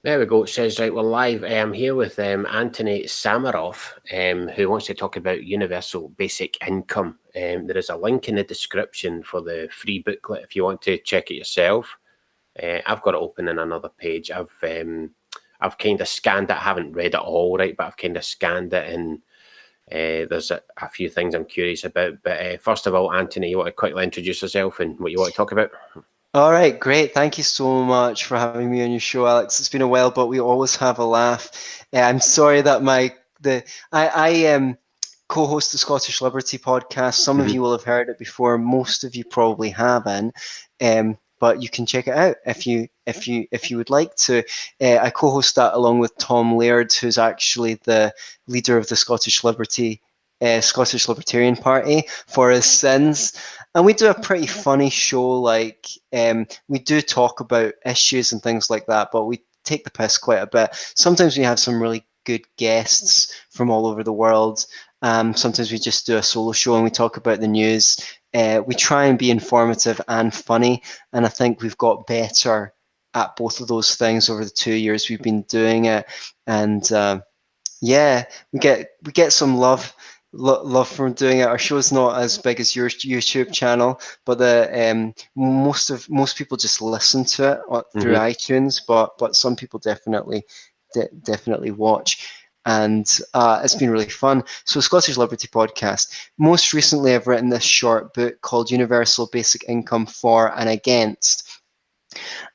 There we go. It says, right, we're live. I'm here with Antony Sammeroff, who wants to talk about universal basic income. There is a link in the description for the free booklet if you want to check it yourself. I've got it open in another page. I've kind of scanned it. I haven't read it all, right, but I've kind of scanned it, and there's a few things I'm curious about. But first of all, Antony, you want to quickly introduce yourself and what you want to talk about? All right, great. Thank you so much for having me on your show, Alex. It's been a while, but we always have a laugh. I'm sorry that I co-host the Scottish Liberty podcast. Some of Mhm. you will have heard it before. Most of you probably haven't. But you can check it out if you would like to. I co-host that along with Tom Laird, who's actually the leader of the Scottish Libertarian Party for his sins. And we do a pretty funny show. Like we do talk about issues and things like that, but we take the piss quite a bit. Sometimes we have some really good guests from all over the world. Sometimes we just do a solo show and we talk about the news. We try and be informative and funny, and I think we've got better at both of those things over the 2 years we've been doing it. And yeah, we get some love from doing it. Our show's not as big as your YouTube channel, but the most people just listen to it through Mhm. iTunes, but some people definitely watch. And it's been really fun. So, Scottish Liberty Podcast. Most recently, I've written this short book called Universal Basic Income for and Against.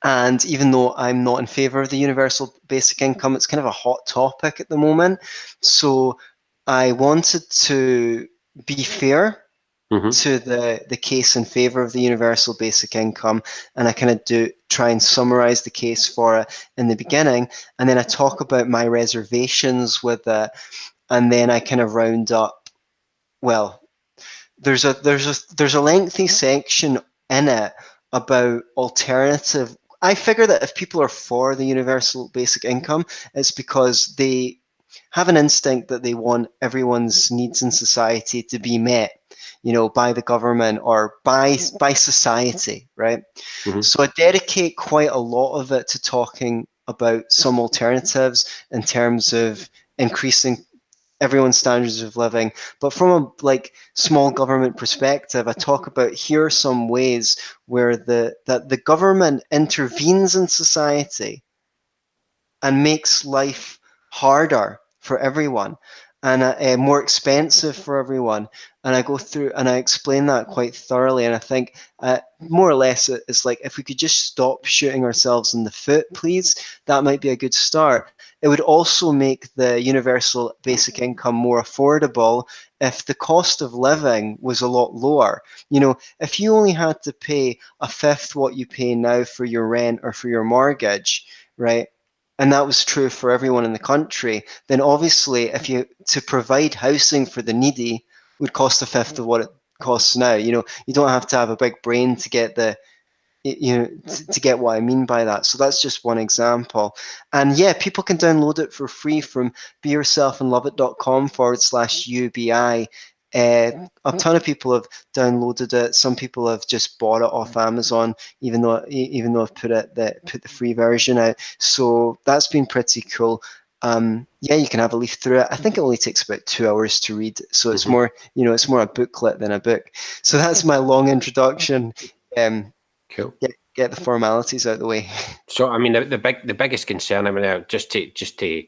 And even though I'm not in favor of the universal basic income, it's kind of a hot topic at the moment. So I wanted to be fair Mhm. to the case in favor of the universal basic income, and I kind of do try and summarize the case for it in the beginning, and then I talk about my reservations with it, and then I kind of round up. Well, there's a lengthy section in it about alternative. I figure that if people are for the universal basic income, it's because they have an instinct that they want everyone's needs in society to be met, by the government or by society, right? Mhm. So I dedicate quite a lot of it to talking about some alternatives in terms of increasing everyone's standards of living. But from a small government perspective, I talk about here are some ways where the government intervenes in society and makes life harder for everyone and more expensive for everyone. And I go through and I explain that quite thoroughly. And I think more or less it's like if we could just stop shooting ourselves in the foot, please, that might be a good start. It would also make the universal basic income more affordable if the cost of living was a lot lower. If you only had to pay a fifth what you pay now for your rent or for your mortgage, right? And that was true for everyone in the country, then obviously if you to provide housing for the needy would cost a fifth of what it costs now. You don't have to have a big brain to get to get what I mean by that. So that's just one example. And yeah, people can download it for free from beyourselfandloveit.com/UBI. A ton of people have downloaded it. Some people have just bought it off Amazon, even though I've put the free version out. So that's been pretty cool. Yeah, you can have a leaf through it. I think it only takes about 2 hours to read, so it's Mhm. more a booklet than a book. So that's my long introduction. Um, Cool. get the formalities out of the way. So, I mean, the biggest concern, I mean, just to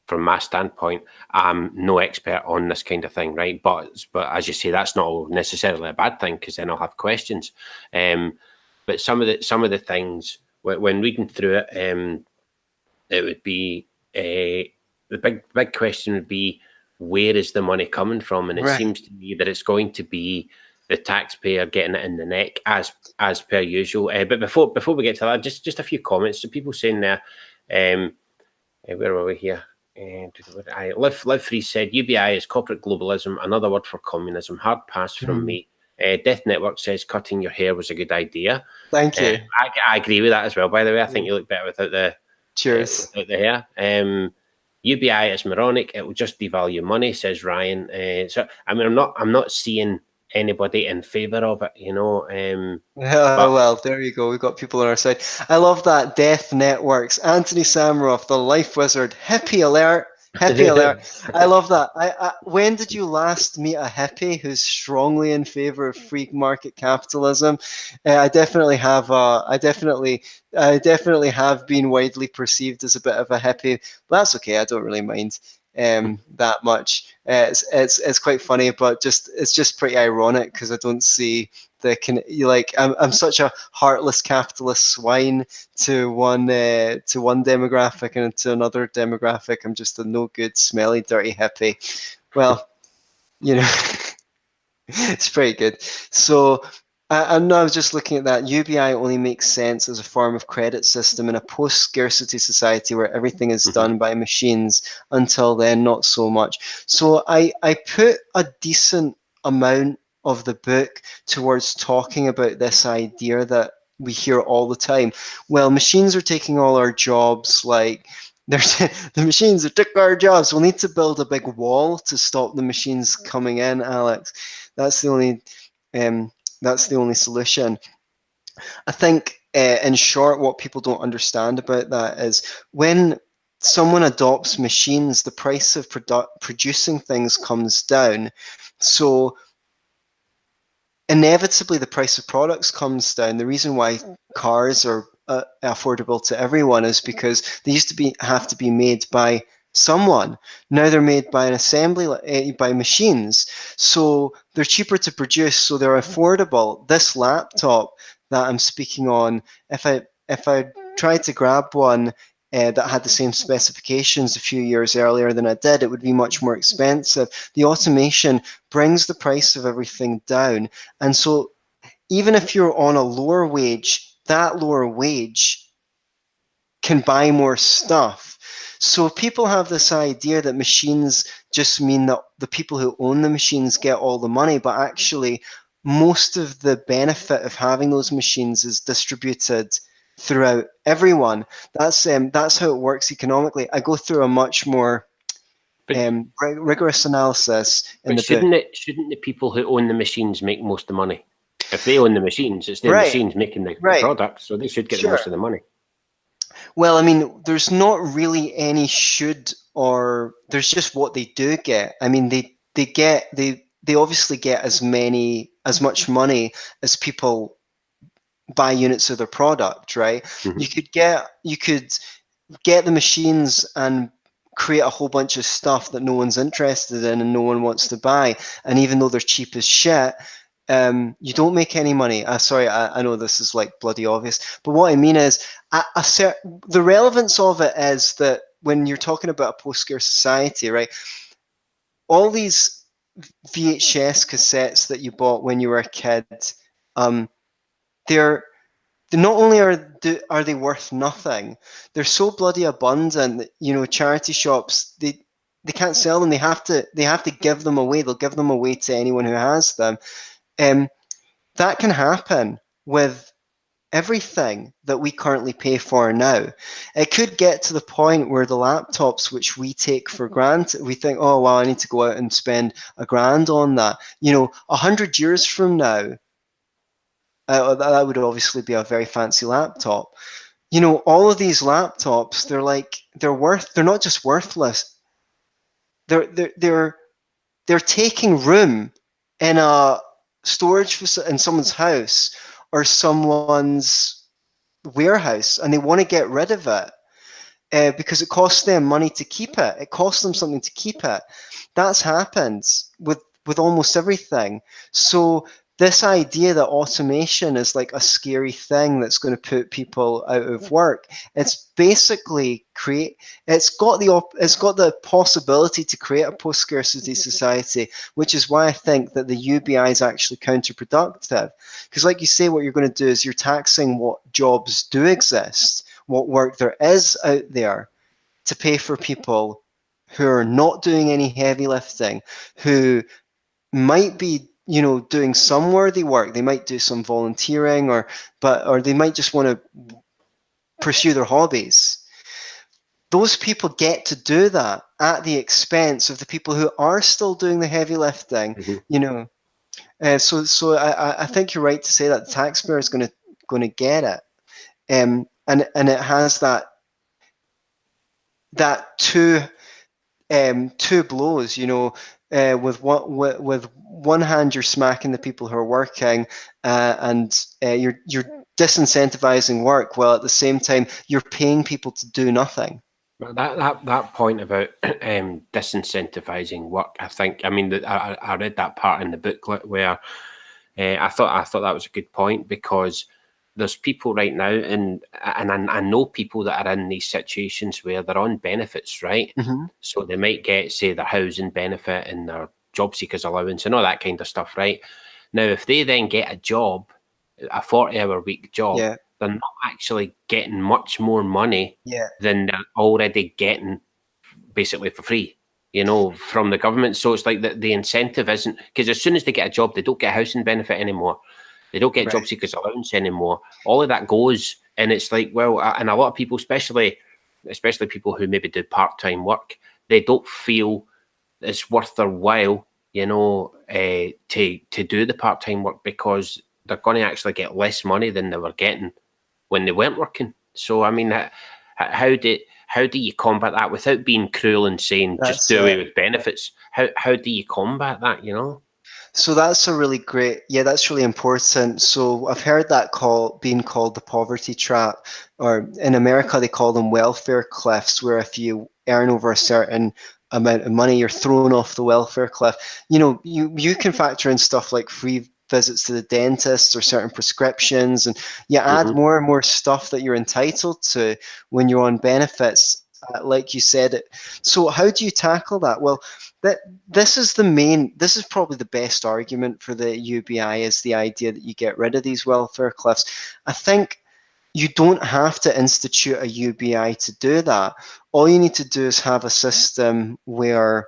from my standpoint, I'm no expert on this kind of thing, right? But as you say, that's not necessarily a bad thing because then I'll have questions. But some of the things when reading through it, it would be the big question would be where is the money coming from? And it Right. seems to me that it's going to be the taxpayer getting it in the neck as per usual. But before we get to that, just a few comments. So people saying there, where are we here? Live Free said UBI is corporate globalism, another word for communism. Hard pass from Mm. me. Death Network says cutting your hair was a good idea. Thank Uh, you. I agree with that as well. By the way, I think Yeah. you look better Cheers. without the hair. UBI is moronic. It will just devalue money, says Ryan. So I mean, I'm not seeing anybody in favour of it, you know. But Well, there you go. We've got people on our side. I love that. Death Networks. Anthony Sammeroff, the life wizard. Hippie alert. Hippie alert. I love that. When did you last meet a hippie who's strongly in favor of free market capitalism? I definitely have. I definitely have been widely perceived as a bit of a hippie, but that's okay. I don't really mind that much. It's quite funny, but it's just pretty ironic because I don't see I'm such a heartless capitalist swine to one demographic, and to another demographic I'm just a no good, smelly, dirty hippie. Well, you know, it's pretty good. So I was just looking at that. UBI only makes sense as a form of credit system in a post-scarcity society where everything is done by machines. Until then, not so much. So I put a decent amount of the book towards talking about this idea that we hear all the time. Well, machines are taking all our jobs, like there's the machines that took our jobs. We'll need to build a big wall to stop the machines coming in, Alex. That's the only solution. I think, in short, what people don't understand about that is when someone adopts machines, the price of producing things comes down. So inevitably, the price of products comes down. The reason why cars are affordable to everyone is because they used to have to be made by someone. Now they're made by an assembly by machines, so they're cheaper to produce, so they're affordable. This laptop that I'm speaking on, if I tried to grab one that had the same specifications a few years earlier than I did, it would be much more expensive. The automation brings the price of everything down, and so even if you're on a lower wage, that lower wage can buy more stuff. So people have this idea that machines just mean that the people who own the machines get all the money, but actually most of the benefit of having those machines is distributed throughout everyone. That's how it works economically. I go through a much more but rigorous analysis in but the book. shouldn't the people who own the machines make most of the money? If they own the machines, it's their Right, machines making the right. product, so they should get Sure. most of the money. Well, I mean, there's not really any should, or there's just what they do get. I mean, they obviously get as much money as people buy units of their product, right? Mm-hmm. You could get the machines and create a whole bunch of stuff that no one's interested in and no one wants to buy, and even though they're cheap as shit, you don't make any money. Sorry, I know this is like bloody obvious, but what I mean is, the relevance of it is that when you're talking about a post-scarce society, right? All these VHS cassettes that you bought when you were a kid, um, they're not only are they worth nothing, they're so bloody abundant that, you know, charity shops, they can't sell them. They have to give them away. They'll give them away to anyone who has them. That can happen with everything that we currently pay for now. It could get to the point where the laptops which we take for granted, we think, oh wow, I need to go out and spend $1,000 on that. You know, 100 years from now, that would obviously be a very fancy laptop. You know, all of these laptops, they're not just worthless. They're taking room in a storage facility in someone's house or someone's warehouse, and they want to get rid of it because it costs them money to keep it. It costs them something to keep it. That's happened with almost everything. So this idea that automation is like a scary thing that's going to put people out of work, it's basically it's got the possibility to create a post-scarcity society, which is why I think that the UBI is actually counterproductive. Because like you say, what you're going to do is you're taxing what jobs do exist, what work there is out there, to pay for people who are not doing any heavy lifting, who might be, you know, doing some worthy work. They might do some volunteering, or they might just want to pursue their hobbies. Those people get to do that at the expense of the people who are still doing the heavy lifting. Mm-hmm. You know, So I think you're right to say that the taxpayer is going to get it, and it has that two blows, with one hand you're smacking the people who are working, and you're disincentivizing work, while at the same time you're paying people to do nothing. That point about disincentivizing work, I think. I mean, I read that part in the booklet where I thought that was a good point, because there's people right now, and I know people that are in these situations where they're on benefits, right? Mm-hmm. So they might get, say, their housing benefit and their job seekers allowance and all that kind of stuff, right? Now, if they then get a job, a 40-hour week job, Yeah, they're not actually getting much more money yeah, than they're already getting basically for free, from the government. So it's like the incentive isn't, because as soon as they get a job, they don't get a housing benefit anymore. They don't get job right. seekers allowance anymore. All of that goes, and it's like, well, and a lot of people, especially people who maybe do part-time work, they don't feel it's worth their while, to do the part-time work, because they're going to actually get less money than they were getting when they weren't working. So I mean, how do you combat that without being cruel and saying just That's do away it. with benefits? How do you combat that? So that's a really great, yeah, that's really important. So I've heard that being called the poverty trap, or in America they call them welfare cliffs, where if you earn over a certain amount of money, you're thrown off the welfare cliff. You can factor in stuff like free visits to the dentist or certain prescriptions, and you add Mm-hmm. more and more stuff that you're entitled to when you're on benefits, like you said. So how do you tackle that? Well, that this is probably the best argument for the UBI, is the idea that you get rid of these welfare cliffs. I think you don't have to institute a UBI to do that. All you need to do is have a system where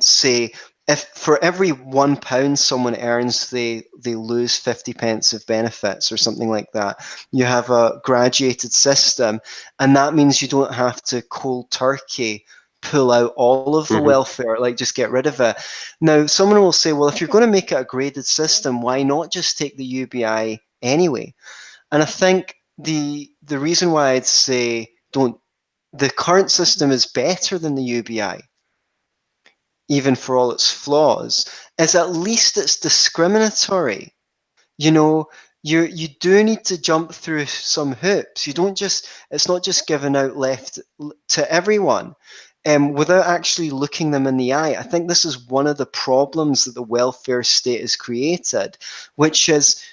say, if for every £1 someone earns, they lose 50 pence of benefits or something like that. You have a graduated system, and that means you don't have to cold turkey pull out all of the Mm-hmm. welfare, like just get rid of it. Now, someone will say, well, if you're going to make it a graded system, why not just take the UBI anyway? And I think the reason why I'd say don't, the current system is better than the UBI, even for all its flaws, is at least it's discriminatory. You know, you do need to jump through some hoops. You don't just It's not just given out left to everyone. Without actually looking them in the eye. I think this is one of the problems that the welfare state has created, which is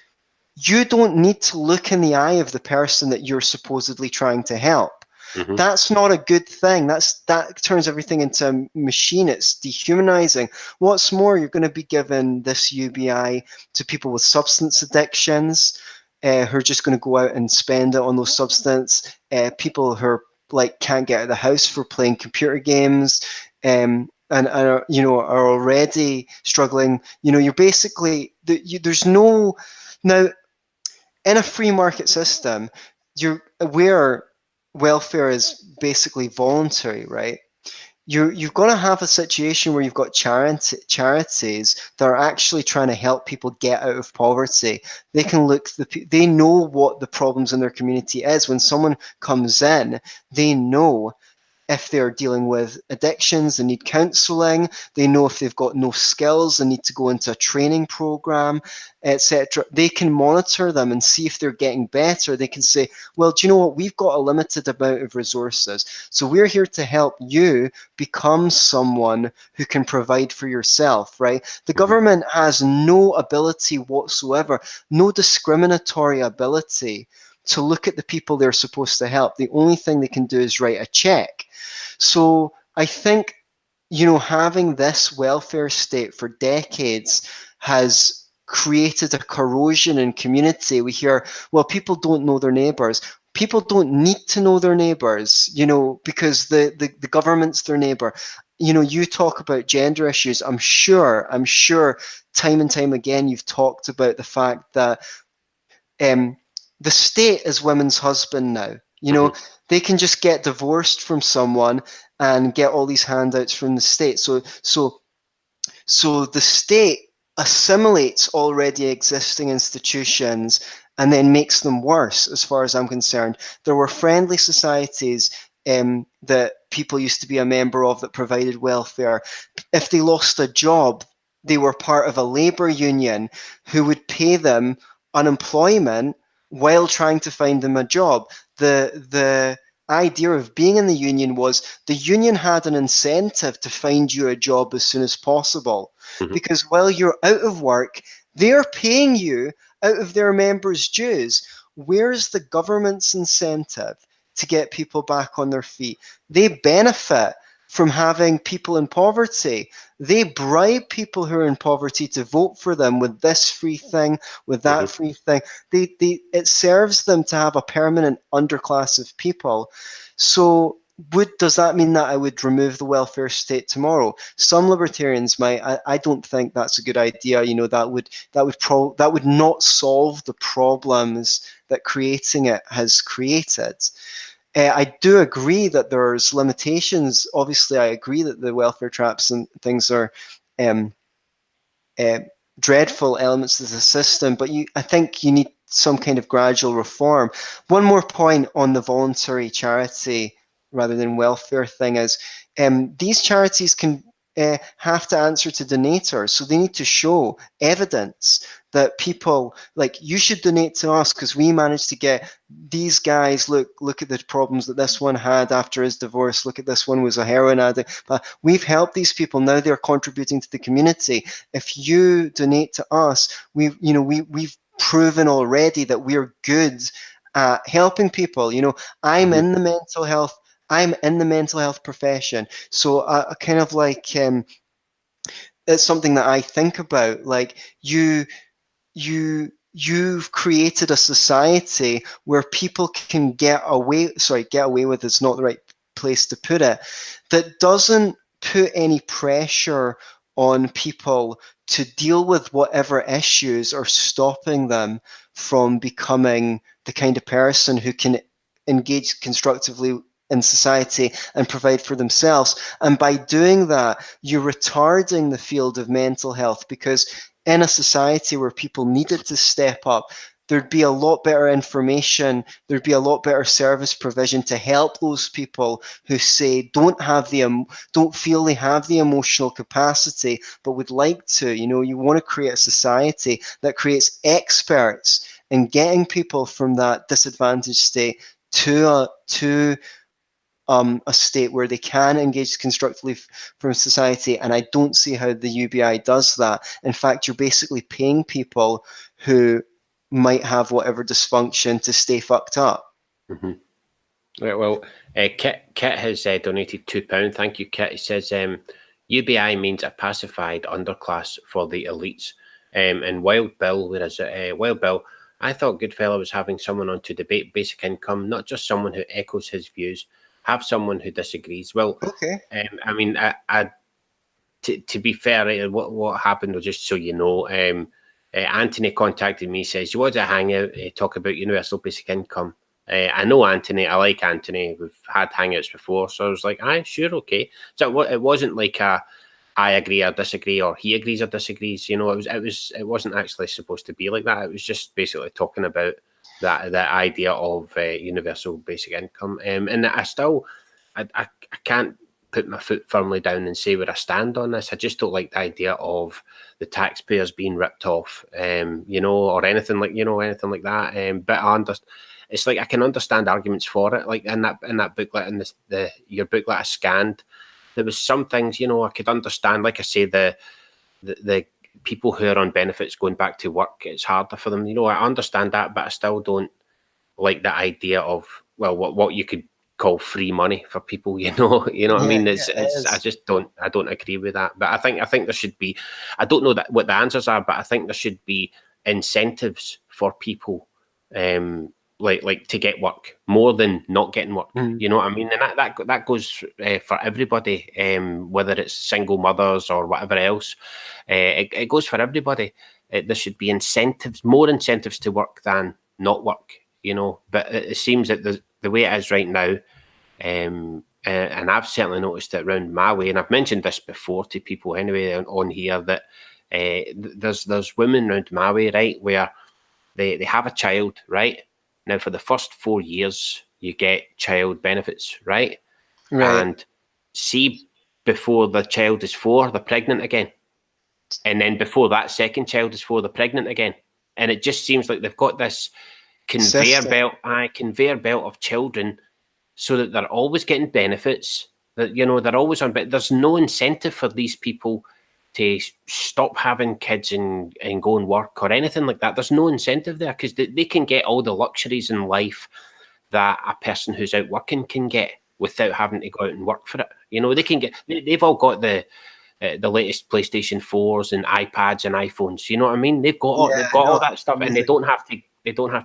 you don't need to look in the eye of the person that you're supposedly trying to help. Mm-hmm. That's not a good thing. That turns everything into a machine. It's dehumanizing. What's more, you're going to be given this UBI to people with substance addictions, who are just going to go out and spend it on those substances. People who are like can't get out of the house for playing computer games, and are, are already struggling. You're basically there's no now in a free market system, where welfare is basically voluntary, right? You've got to have a situation where you've got charities that are actually trying to help people get out of poverty. They can they know what the problems in their community is. When someone comes in, they know if they're dealing with addictions, they need counselling. They know if they've got no skills, they need to go into a training program, etc. They can monitor them and see if they're getting better. They can say, well, do you know what? We've got a limited amount of resources. So we're here to help you become someone who can provide for yourself, right? The Mm-hmm. government has no ability whatsoever, no discriminatory ability to look at the people they're supposed to help. The only thing they can do is write a check. So I think, having this welfare state for decades has created a corrosion in community. We hear, well, people don't know their neighbors. People don't need to know their neighbors, because the government's their neighbor. You talk about gender issues. I'm sure time and time again you've talked about the fact that um, the state is women's husband now. Mm-hmm. They can just get divorced from someone and get all these handouts from the state. So So the state assimilates already existing institutions and then makes them worse, as far as I'm concerned. There were friendly societies that people used to be a member of that provided welfare. If they lost a job, they were part of a labour union who would pay them unemployment while trying to find them a job. The idea of being in the union was the union had an incentive to find you a job as soon as possible, because while you're out of work, they're paying you out of their members' dues. Where's the government's incentive to get people back on their feet? They benefit from having people in poverty. They bribe people who are in poverty to vote for them with this free thing, with that free thing. It serves them to have a permanent underclass of people. So does that mean that I would remove the welfare state tomorrow? Some libertarians might. I don't think that's a good idea. You know, that would not solve the problems that creating it has created. I do agree that there's limitations. Obviously, I agree that the welfare traps and things are um, dreadful elements of the system, but I think you need some kind of gradual reform. One more point on the voluntary charity rather than welfare thing is these charities can have to answer to donators, so they need to show evidence that people, like, you should donate to us because we managed to get these guys, look at the problems that this one had after his divorce, look at this one was a heroin addict, but we've helped these people, now they're contributing to the community. If you donate to us, we've proven already that we're good at helping people. I'm in the mental health profession, so I kind of like it's something that I think about. Like, you've created a society where people can get away with is not the right place to put it, that doesn't put any pressure on people to deal with whatever issues are stopping them from becoming the kind of person who can engage constructively in society and provide for themselves. And by doing that, you're retarding the field of mental health, because in a society where people needed to step up, there'd be a lot better information, there'd be a lot better service provision to help those people who say don't feel they have the emotional capacity but would like to. You want to create a society that creates experts in getting people from that disadvantaged state to a state where they can engage constructively from society. And I don't see how the UBI does that. In fact, you're basically paying people who might have whatever dysfunction to stay fucked up. Right, well, Kit has donated £2. Thank you, Kit. He says UBI means a pacified underclass for the elites. And Wild Bill, where is it? Wild Bill, I thought Goodfella was having someone on to debate basic income, not just someone who echoes his views. Have someone who disagrees. Well, okay. I mean, to be fair, what happened was, just so you know, Antony contacted me, says, you want to hang out, talk about universal basic income. I know Antony, I like Antony, we've had hangouts before, so I was like, aye, sure, okay. So it wasn't like I agree or disagree, or he agrees or disagrees. It wasn't actually supposed to be like that. It was just basically talking about that idea of universal basic income. And I can't put my foot firmly down and say where I stand on this. I just don't like the idea of the taxpayers being ripped off, or anything like that. But it's like I can understand arguments for it. Like in that booklet, in your booklet I scanned, there was some things, I could understand. Like I say, the people who are on benefits going back to work, it's harder for them. I understand that, but I still don't like the idea of, well, what you could call free money for people. What I mean? I don't agree with that. But I think there should be. I don't know what the answers are, but I think there should be incentives for people. Like to get work more than not getting work. You know what I mean? And that goes for everybody, whether it's single mothers or whatever else. It goes for everybody. There should be more incentives to work than not work. But it seems that the way it is right now, and I've certainly noticed it around my way, and I've mentioned this before to people anyway on here, that there's women around my way, right, where they have a child, right? Now, for the first 4 years, you get child benefits, right? Right. And see, before the child is 4, they're pregnant again. And then before that second child is 4, they're pregnant again. And it just seems like they've got this conveyor belt of children, so that they're always getting benefits, that, you know, they're always on, but there's no incentive for these people to stop having kids and go and work or anything like that. There's no incentive there, because they can get all the luxuries in life that a person who's out working can get without having to go out and work for it. You know, they've all got the latest PlayStation 4s and iPads and iPhones. You know what I mean? They've got all that stuff, and they don't have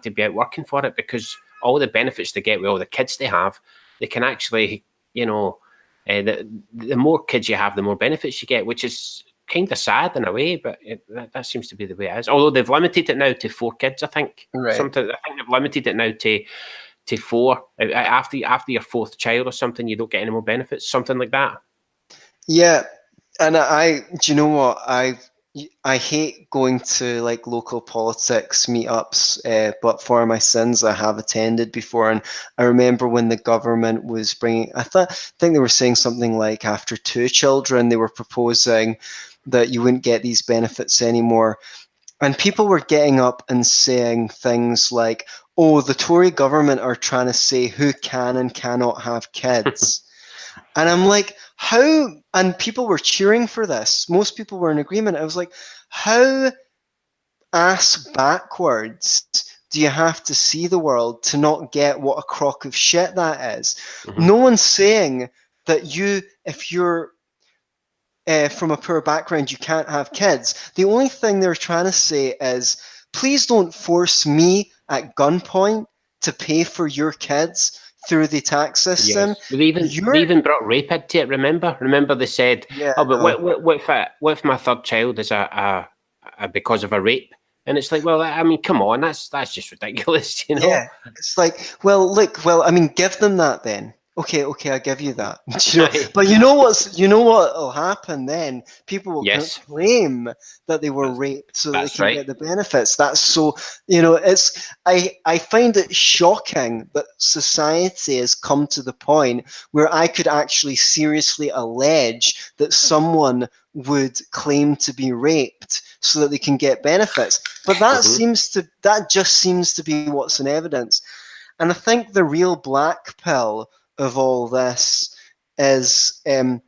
to be out working for it, because all the benefits they get with all the kids they have, they can actually, you know, the more kids you have, the more benefits you get, which is kind of sad in a way, but that seems to be the way it is. Although they've limited it now to 4 kids, I think. Right. I think they've limited it now to 4. After your 4th child or something, you don't get any more benefits, something like that. Yeah, and do you know what? I hate going to like local politics meetups, but for my sins, I have attended before, and I remember when the government was bringing, I think they were saying something like after 2 children, they were proposing that you wouldn't get these benefits anymore, and people were getting up and saying things like, "Oh, the Tory government are trying to say who can and cannot have kids." And I'm like, how? And people were cheering for this. Most people were in agreement. I was like, how ass backwards do you have to see the world to not get what a crock of shit that is? Mm-hmm. No one's saying that if you're from a poor background, you can't have kids. The only thing they're trying to say is, please don't force me at gunpoint to pay for your kids through the tax system. Yes. They even brought rape into it. Remember they said, Yeah, "Oh, but what if my 3rd child is a because of a rape?" And it's like, well, I mean, come on, that's just ridiculous, you know? Yeah, it's like, well, look, I mean, give them that then. Okay, I give you that. You know, but you know what'll happen then? People will Yes. claim that they were raped so that they can right. get the benefits. That's so, you know, I find it shocking that society has come to the point where I could actually seriously allege that someone would claim to be raped so that they can get benefits. But that just seems to be what's in evidence. And I think the real black pill of all this is the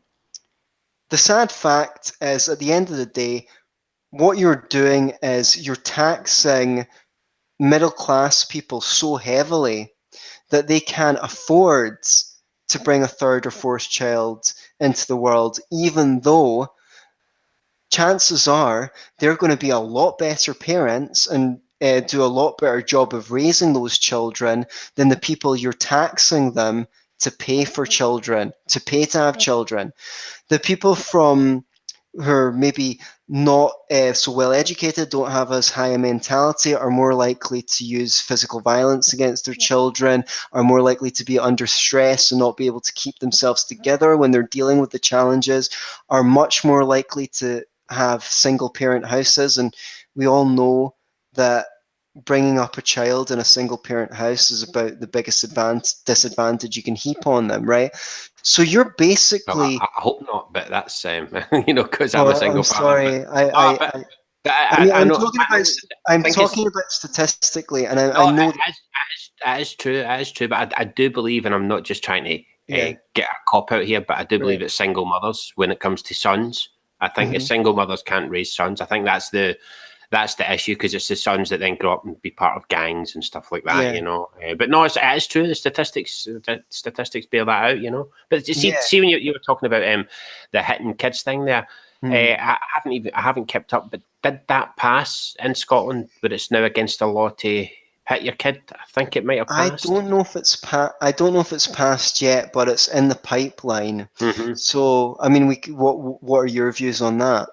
sad fact is, at the end of the day, what you're doing is you're taxing middle class people so heavily that they can't afford to bring a 3rd or 4th child into the world, even though chances are they're going to be a lot better parents and do a lot better job of raising those children than the people you're taxing them to pay for children, to pay to have children. The people who are maybe not so well educated, don't have as high a mentality, are more likely to use physical violence against their children, are more likely to be under stress and not be able to keep themselves together when they're dealing with the challenges, are much more likely to have single parent houses. And we all know that bringing up a child in a single parent house is about the biggest disadvantage you can heap on them, right? So you're basically... Well, I hope not, but that's you know, because I'm a Oh, single I'm father. sorry. I mean, I I'm know. talking about. I'm talking about statistically, and I No, know. it is true. It is true. But I do believe, and I'm not just trying to Yeah. get a cop out here, but I do believe Right. it's single mothers when it comes to sons. I think if Mhm. single mothers can't raise sons, I think that's the issue, because it's the sons that then grow up and be part of gangs and stuff like that, Yeah. you know. But no, it is true. The statistics bear that out, you know. But you Yeah. see when you were talking about the hitting kids thing there, I haven't kept up. But did that pass in Scotland, where it's now against the law to hit your kid? I think it might have I passed. don't know if it's I don't know if it's passed yet, but it's in the pipeline. Mm-hmm. So, I mean, what are your views on that?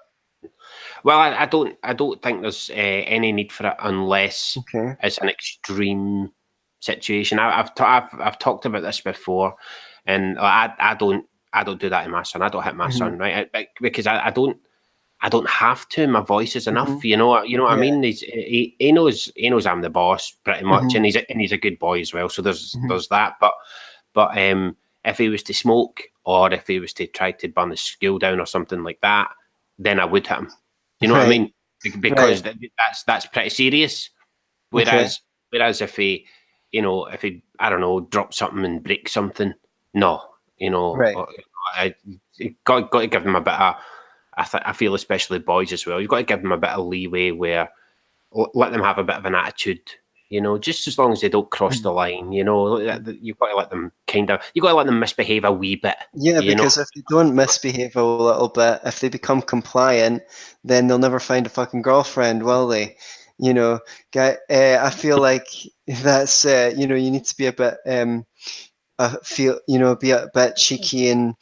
Well, I don't think there's any need for it unless Okay. it's an extreme situation. I've talked about this before, and I don't do that to my son. I don't hit my son, right? Because I don't have to. My voice is enough. You know what I Yeah. mean? He knows I'm the boss pretty much, and he's a good boy as well. So there's that. But if he was to smoke, or if he was to try to burn the school down or something like that, then I would hit him. You know what I mean? Because that's pretty serious. Whereas if he, I don't know, drop something and break something, no, I got to give them a bit of. I feel especially boys as well. You've got to give them a bit of leeway where let them have a bit of an attitude. Just as long as they don't cross the line. You've got to let them you've got to let them misbehave a wee bit. Yeah, because if they don't misbehave a little bit, if they become compliant, then they'll never find a fucking girlfriend, will they? I feel like that's you need to be a bit be a bit cheeky and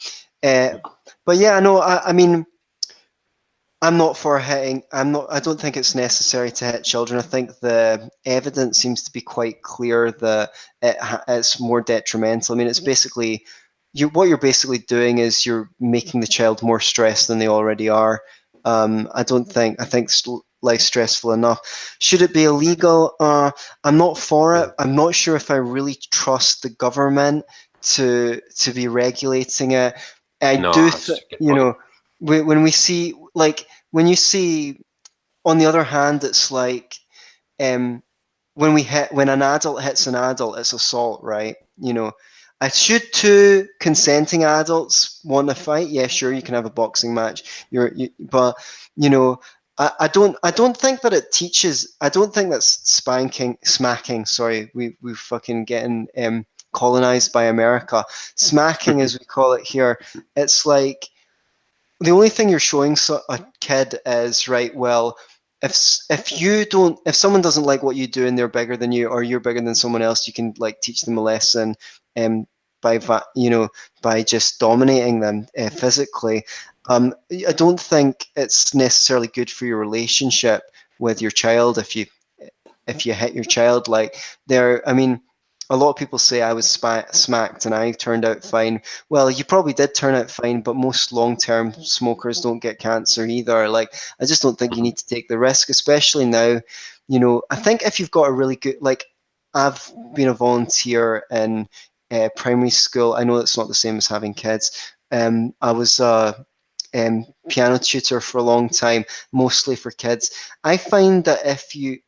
but yeah, no, I mean, I'm not for hitting. I don't think it's necessary to hit children. I think the evidence seems to be quite clear that it's more detrimental. I mean, it's basically what you're basically doing is you're making the child more stressed than they already are. I think life's stressful enough. Should it be illegal? I'm not for it. I'm not sure if I really trust the government to be regulating it. I No, do, that's a good point. when we see, like, when you see, on the other hand, it's like, when an adult hits an adult, it's assault, right? Should two consenting adults want to fight? Yeah, sure, you can have a boxing match. But I don't think that it teaches. I don't think that's smacking. Sorry, we fucking getting colonized by America. Smacking, as we call it here. It's like the only thing you're showing a kid is, right, well, if someone doesn't like what you do and they're bigger than you, or you're bigger than someone else, you can like teach them a lesson um by by just dominating them physically. I don't think it's necessarily good for your relationship with your child if you hit your child. Like, I mean, a lot of people say I was smacked and I turned out fine. Well, you probably did turn out fine, but most long-term smokers don't get cancer either. Like, I just don't think you need to take the risk, especially now. I think if you've got a really good, like, I've been a volunteer in primary school. I know it's not the same as having kids. I was piano tutor for a long time, mostly for kids. I find that if you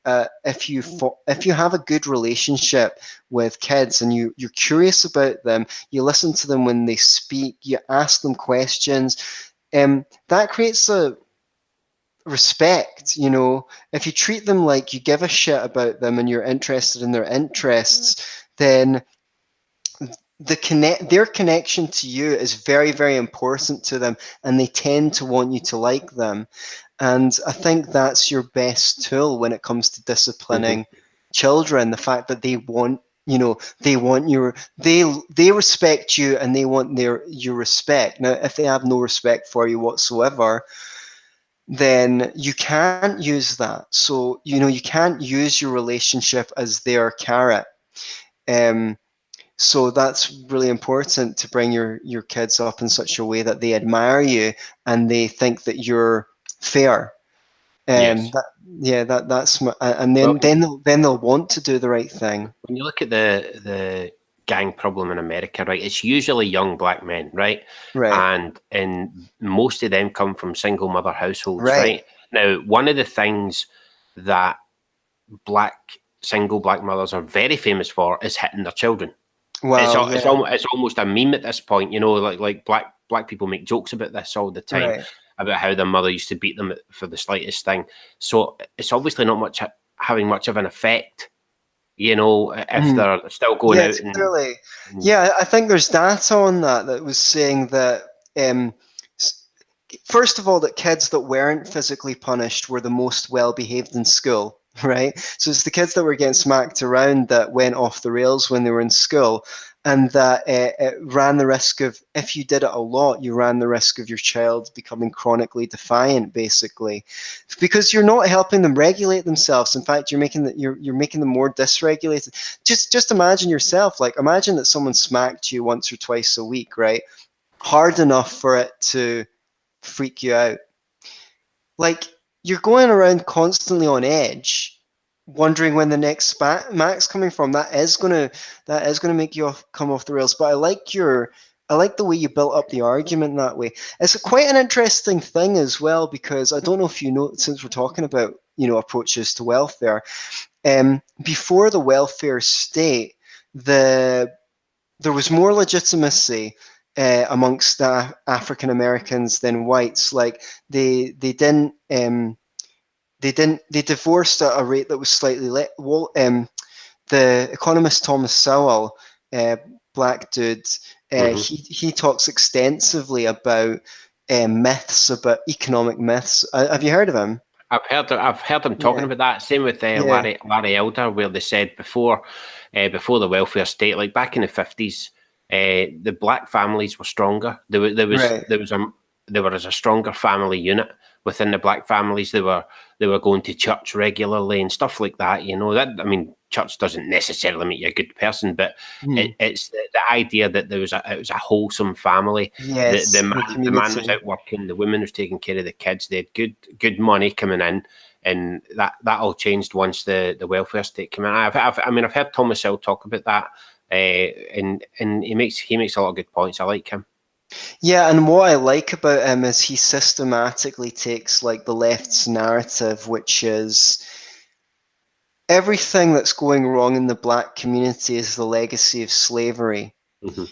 have a good relationship with kids and you're curious about them, you listen to them when they speak, you ask them questions, that creates a respect. If you treat them like you give a shit about them and you're interested in their interests, then their connection to you is very, very important to them, and they tend to want you to like them. And I think that's your best tool when it comes to disciplining children. The fact that they want they respect you, and they want your respect. Now, if they have no respect for you whatsoever, then you can't use that. So you can't use your relationship as their carrot. Um, so that's really important, to bring your kids up in such a way that they admire you and they think that you're fair. Yes. That's and Well, then they'll want to do the right thing. when you look at the gang problem in America, right, it's usually young black men, right? Right. And most of them come from single mother households, Right. right? Now, one of the things that single black mothers are very famous for is hitting their children. Well, It's almost a meme at this point, like black people make jokes about this all the time, right. about how their mother used to beat them for the slightest thing. So it's obviously not having much of an effect, if they're still going Yeah, out and clearly. Yeah, I think there's data on that was saying that um, first of all, that kids that weren't physically punished were the most well behaved in school. right? So it's the kids that were getting smacked around that went off the rails when they were in school, and that it ran the risk of, if you did it a lot, you ran the risk of your child becoming chronically defiant, basically, because you're not helping them regulate themselves. In fact, you're making them more dysregulated. Just imagine yourself, like imagine that someone smacked you once or twice a week, right? Hard enough for it to freak you out. Like you're going around constantly on edge, wondering when the next max coming from. That is gonna make you come off the rails. But I like the way you built up the argument that way. It's quite an interesting thing as well, because I don't know if you know, since we're talking about approaches to welfare, before the welfare state, the there was more legitimacy amongst the African Americans than whites. Like they divorced at a rate that was slightly less. Well, the economist Thomas Sowell, black dude, he talks extensively about myths, about economic myths. Have you heard of him? I've heard them talking Yeah, about that. Same with yeah, Larry Elder, where they said before the welfare state, like back in the 50s, the black families were stronger. right. There was a stronger family unit within the black families. They were going to church regularly and stuff like that. That, I mean, church doesn't necessarily make you a good person, but it's the idea that it was a wholesome family. The Yes, the man was community. out working, the woman was taking care of the kids. They had good money coming in, and that all changed once the welfare state came in. I've heard Thomas Hill talk about that, and he makes a lot of good points. I like him. Yeah, and what I like about him is he systematically takes like the left's narrative, which is everything that's going wrong in the black community is the legacy of slavery. Mhm.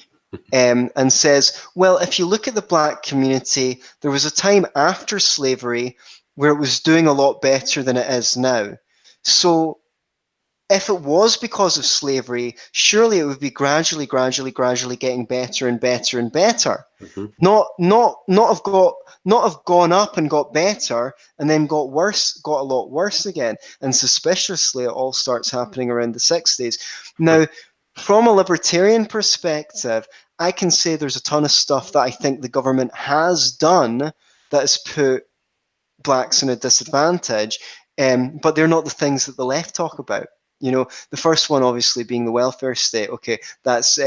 And says, well, if you look at the black community, there was a time after slavery where it was doing a lot better than it is now. So if it was because of slavery, surely it would be gradually getting better and better and better. Mhm. Not have gone up and got better and then got a lot worse again. And suspiciously, it all starts happening around the 60s. Now, from a libertarian perspective, I can say there's a ton of stuff that I think the government has done that has put blacks in a disadvantage, but they're not the things that the left talk about. The first one obviously being the welfare state. Okay, that's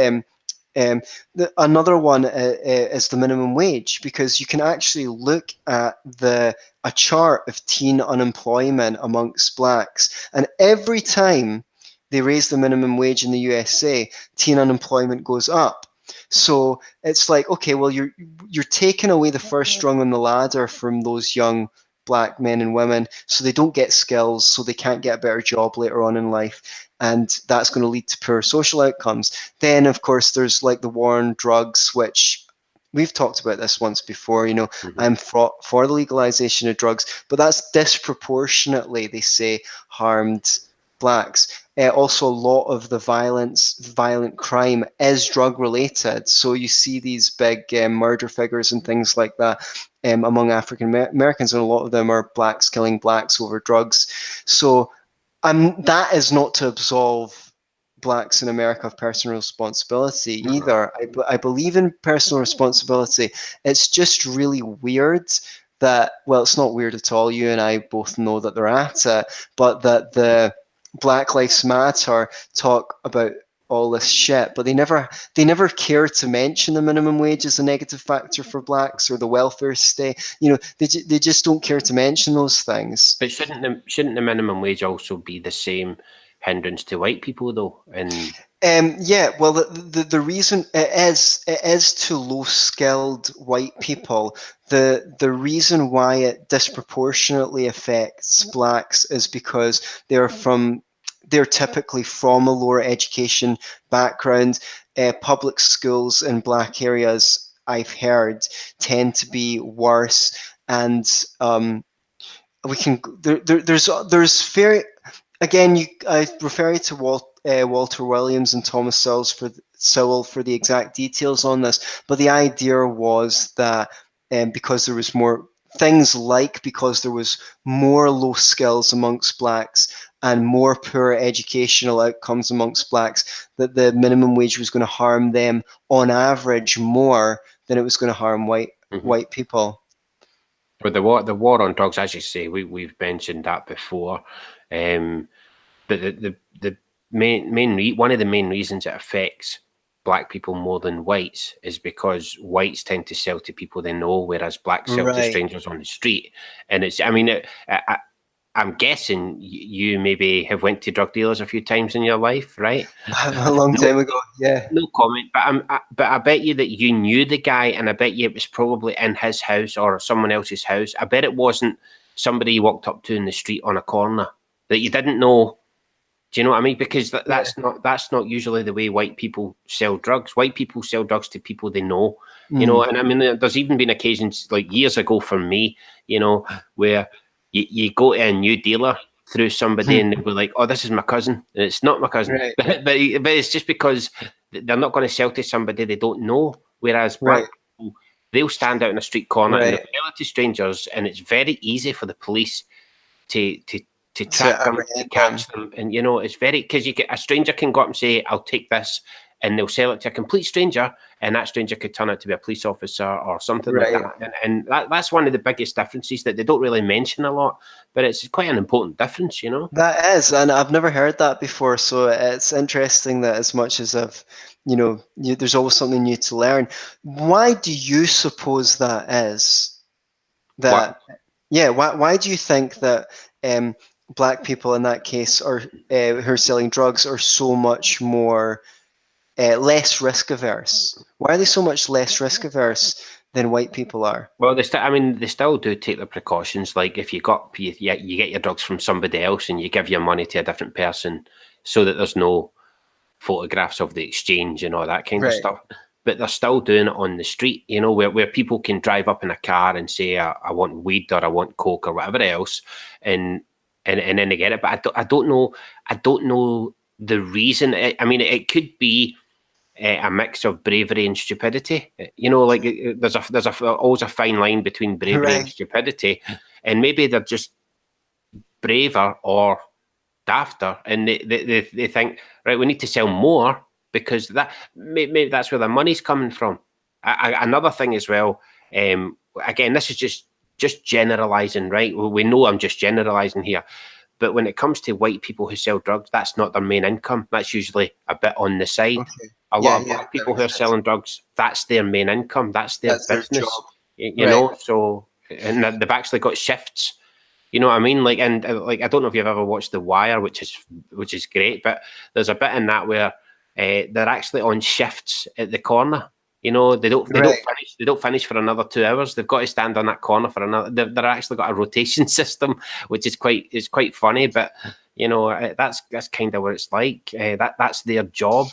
another one is the minimum wage, because you can actually look at a chart of teen unemployment amongst blacks, and every time they raise the minimum wage in the USA, teen unemployment goes up. So it's like, okay, well, you're taking away the first rung on the ladder from those young black men and women, so they don't get skills, so they can't get a better job later on in life, and that's going to lead to poor social outcomes. Then, of course, there's like the war on drugs, which we've talked about this once before. Mhm. I'm for the legalization of drugs, but that's disproportionately, they say, harmed blacks. Also, a lot of the violent crime is drug related. So you see these big murder figures and things like that among African Americans, and a lot of them are blacks killing blacks over drugs. So that is not to absolve blacks in America of personal responsibility either. I believe in personal responsibility. It's just really weird that, well, it's not weird at all. You and I both know that they're at it, but that the Black Lives Matter talk about all this shit, but they never care to mention the minimum wage as a negative factor for blacks, or the welfare state. They just don't care to mention those things. But shouldn't the minimum wage also be the same hindrance to white people though? And Yeah, well, the reason it is to low skilled white people. The reason why it disproportionately affects blacks is because they're typically from a lower education background. Public schools in black areas, I've heard, tend to be worse, and we can there's very, again, I refer you to Walter Williams and Thomas Sowell for the exact details on this. But the idea was that because there was more things, like because there was more low skills amongst blacks, and more poor educational outcomes amongst blacks, that the minimum wage was going to harm them on average more than it was going to harm white people. But the war on drugs, as you say, we've mentioned that before. But the one of the main reasons it affects black people more than whites is because whites tend to sell to people they know, whereas blacks sell to Right. strangers on the street. And it's, I'm guessing you maybe have went to drug dealers a few times in your life, right? A long time ago, yeah. No comment, but I bet you that you knew the guy, and I bet you it was probably in his house or someone else's house. I bet it wasn't somebody you walked up to in the street on a corner that you didn't know. Do you know what I mean? Because that's not usually the way white people sell drugs. White people sell drugs to people they know, you know. And I mean, there's even been occasions like years ago for me, you know, where you go to a new dealer through somebody and they'll be like, "Oh, this is my cousin," and it's not my cousin, Right. but it's just because they're not going to sell to somebody they don't know. Whereas black people, they'll stand out in a street corner and they'll sell it to strangers, and it's very easy for the police to track them, to catch them. And, you know, it's very, because you get a stranger can go up and say, "I'll take this," and they'll sell it to a complete stranger, and that stranger could turn out to be a police officer or something like that. And that's one of the biggest differences that they don't really mention a lot, but it's quite an important difference, you know? That is, and I've never heard that before, so it's interesting that as much as there's always something new to learn. Why do you suppose that is? Why do you think that black people in that case are who are selling drugs are so much more less risk averse? Why are they so much less risk averse than white people are? Well, they still do take their precautions. Like if you get your drugs from somebody else and you give your money to a different person so that there's no photographs of the exchange and all that kind of stuff. But they're still doing it on the street, you know, where people can drive up in a car and say, I want weed or I want coke or whatever else, and then they get it. But I don't know the reason. I mean, it could be a mix of bravery and stupidity. You know, like there's always a fine line between bravery and stupidity, and maybe they're just braver or dafter, and they think, right, we need to sell more because maybe that's where the money's coming from. Another thing as well, again, this is just generalizing, right? We know I'm just generalizing here, but when it comes to white people who sell drugs, that's not their main income. That's usually a bit on the side. A lot of black people who are selling drugs, that's their main income. That's their business. Their job. You know, so, and they've actually got shifts. You know what I mean? Like, and like, I don't know if you've ever watched The Wire, which is great, but there's a bit in that where they're actually on shifts at the corner. You know, they don't finish for another 2 hours. They've got to stand on that corner for another. They're actually got a rotation system, which is quite funny. But you know, that's kind of what it's like. That's their job.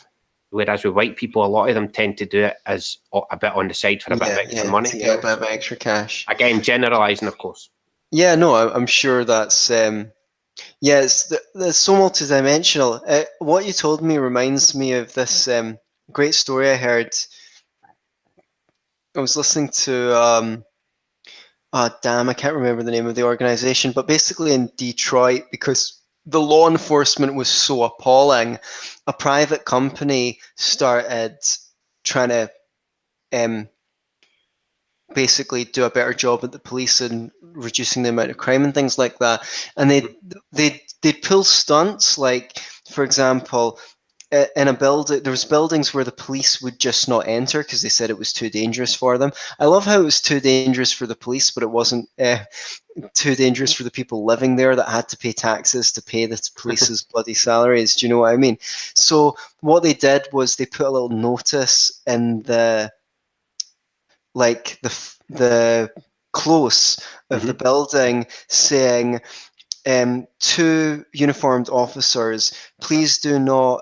Whereas with white people, a lot of them tend to do it as a bit on the side for a bit of extra money. To get a bit of extra cash. Again, generalising, of course. Yeah, no, I'm sure that's it's so multidimensional. What you told me reminds me of this great story I heard. I was listening to I can't remember the name of the organization, but basically in Detroit, because the law enforcement was so appalling, a private company started trying to basically do a better job at the police and reducing the amount of crime and things like that. And they'd pull stunts, like, for example, in a building, there was buildings where the police would just not enter because they said it was too dangerous for them. I love how it was too dangerous for the police, but it wasn't too dangerous for the people living there that had to pay taxes to pay the police's bloody salaries. Do you know what I mean? So what they did was they put a little notice in the close of the building saying, to uniformed officers, please do not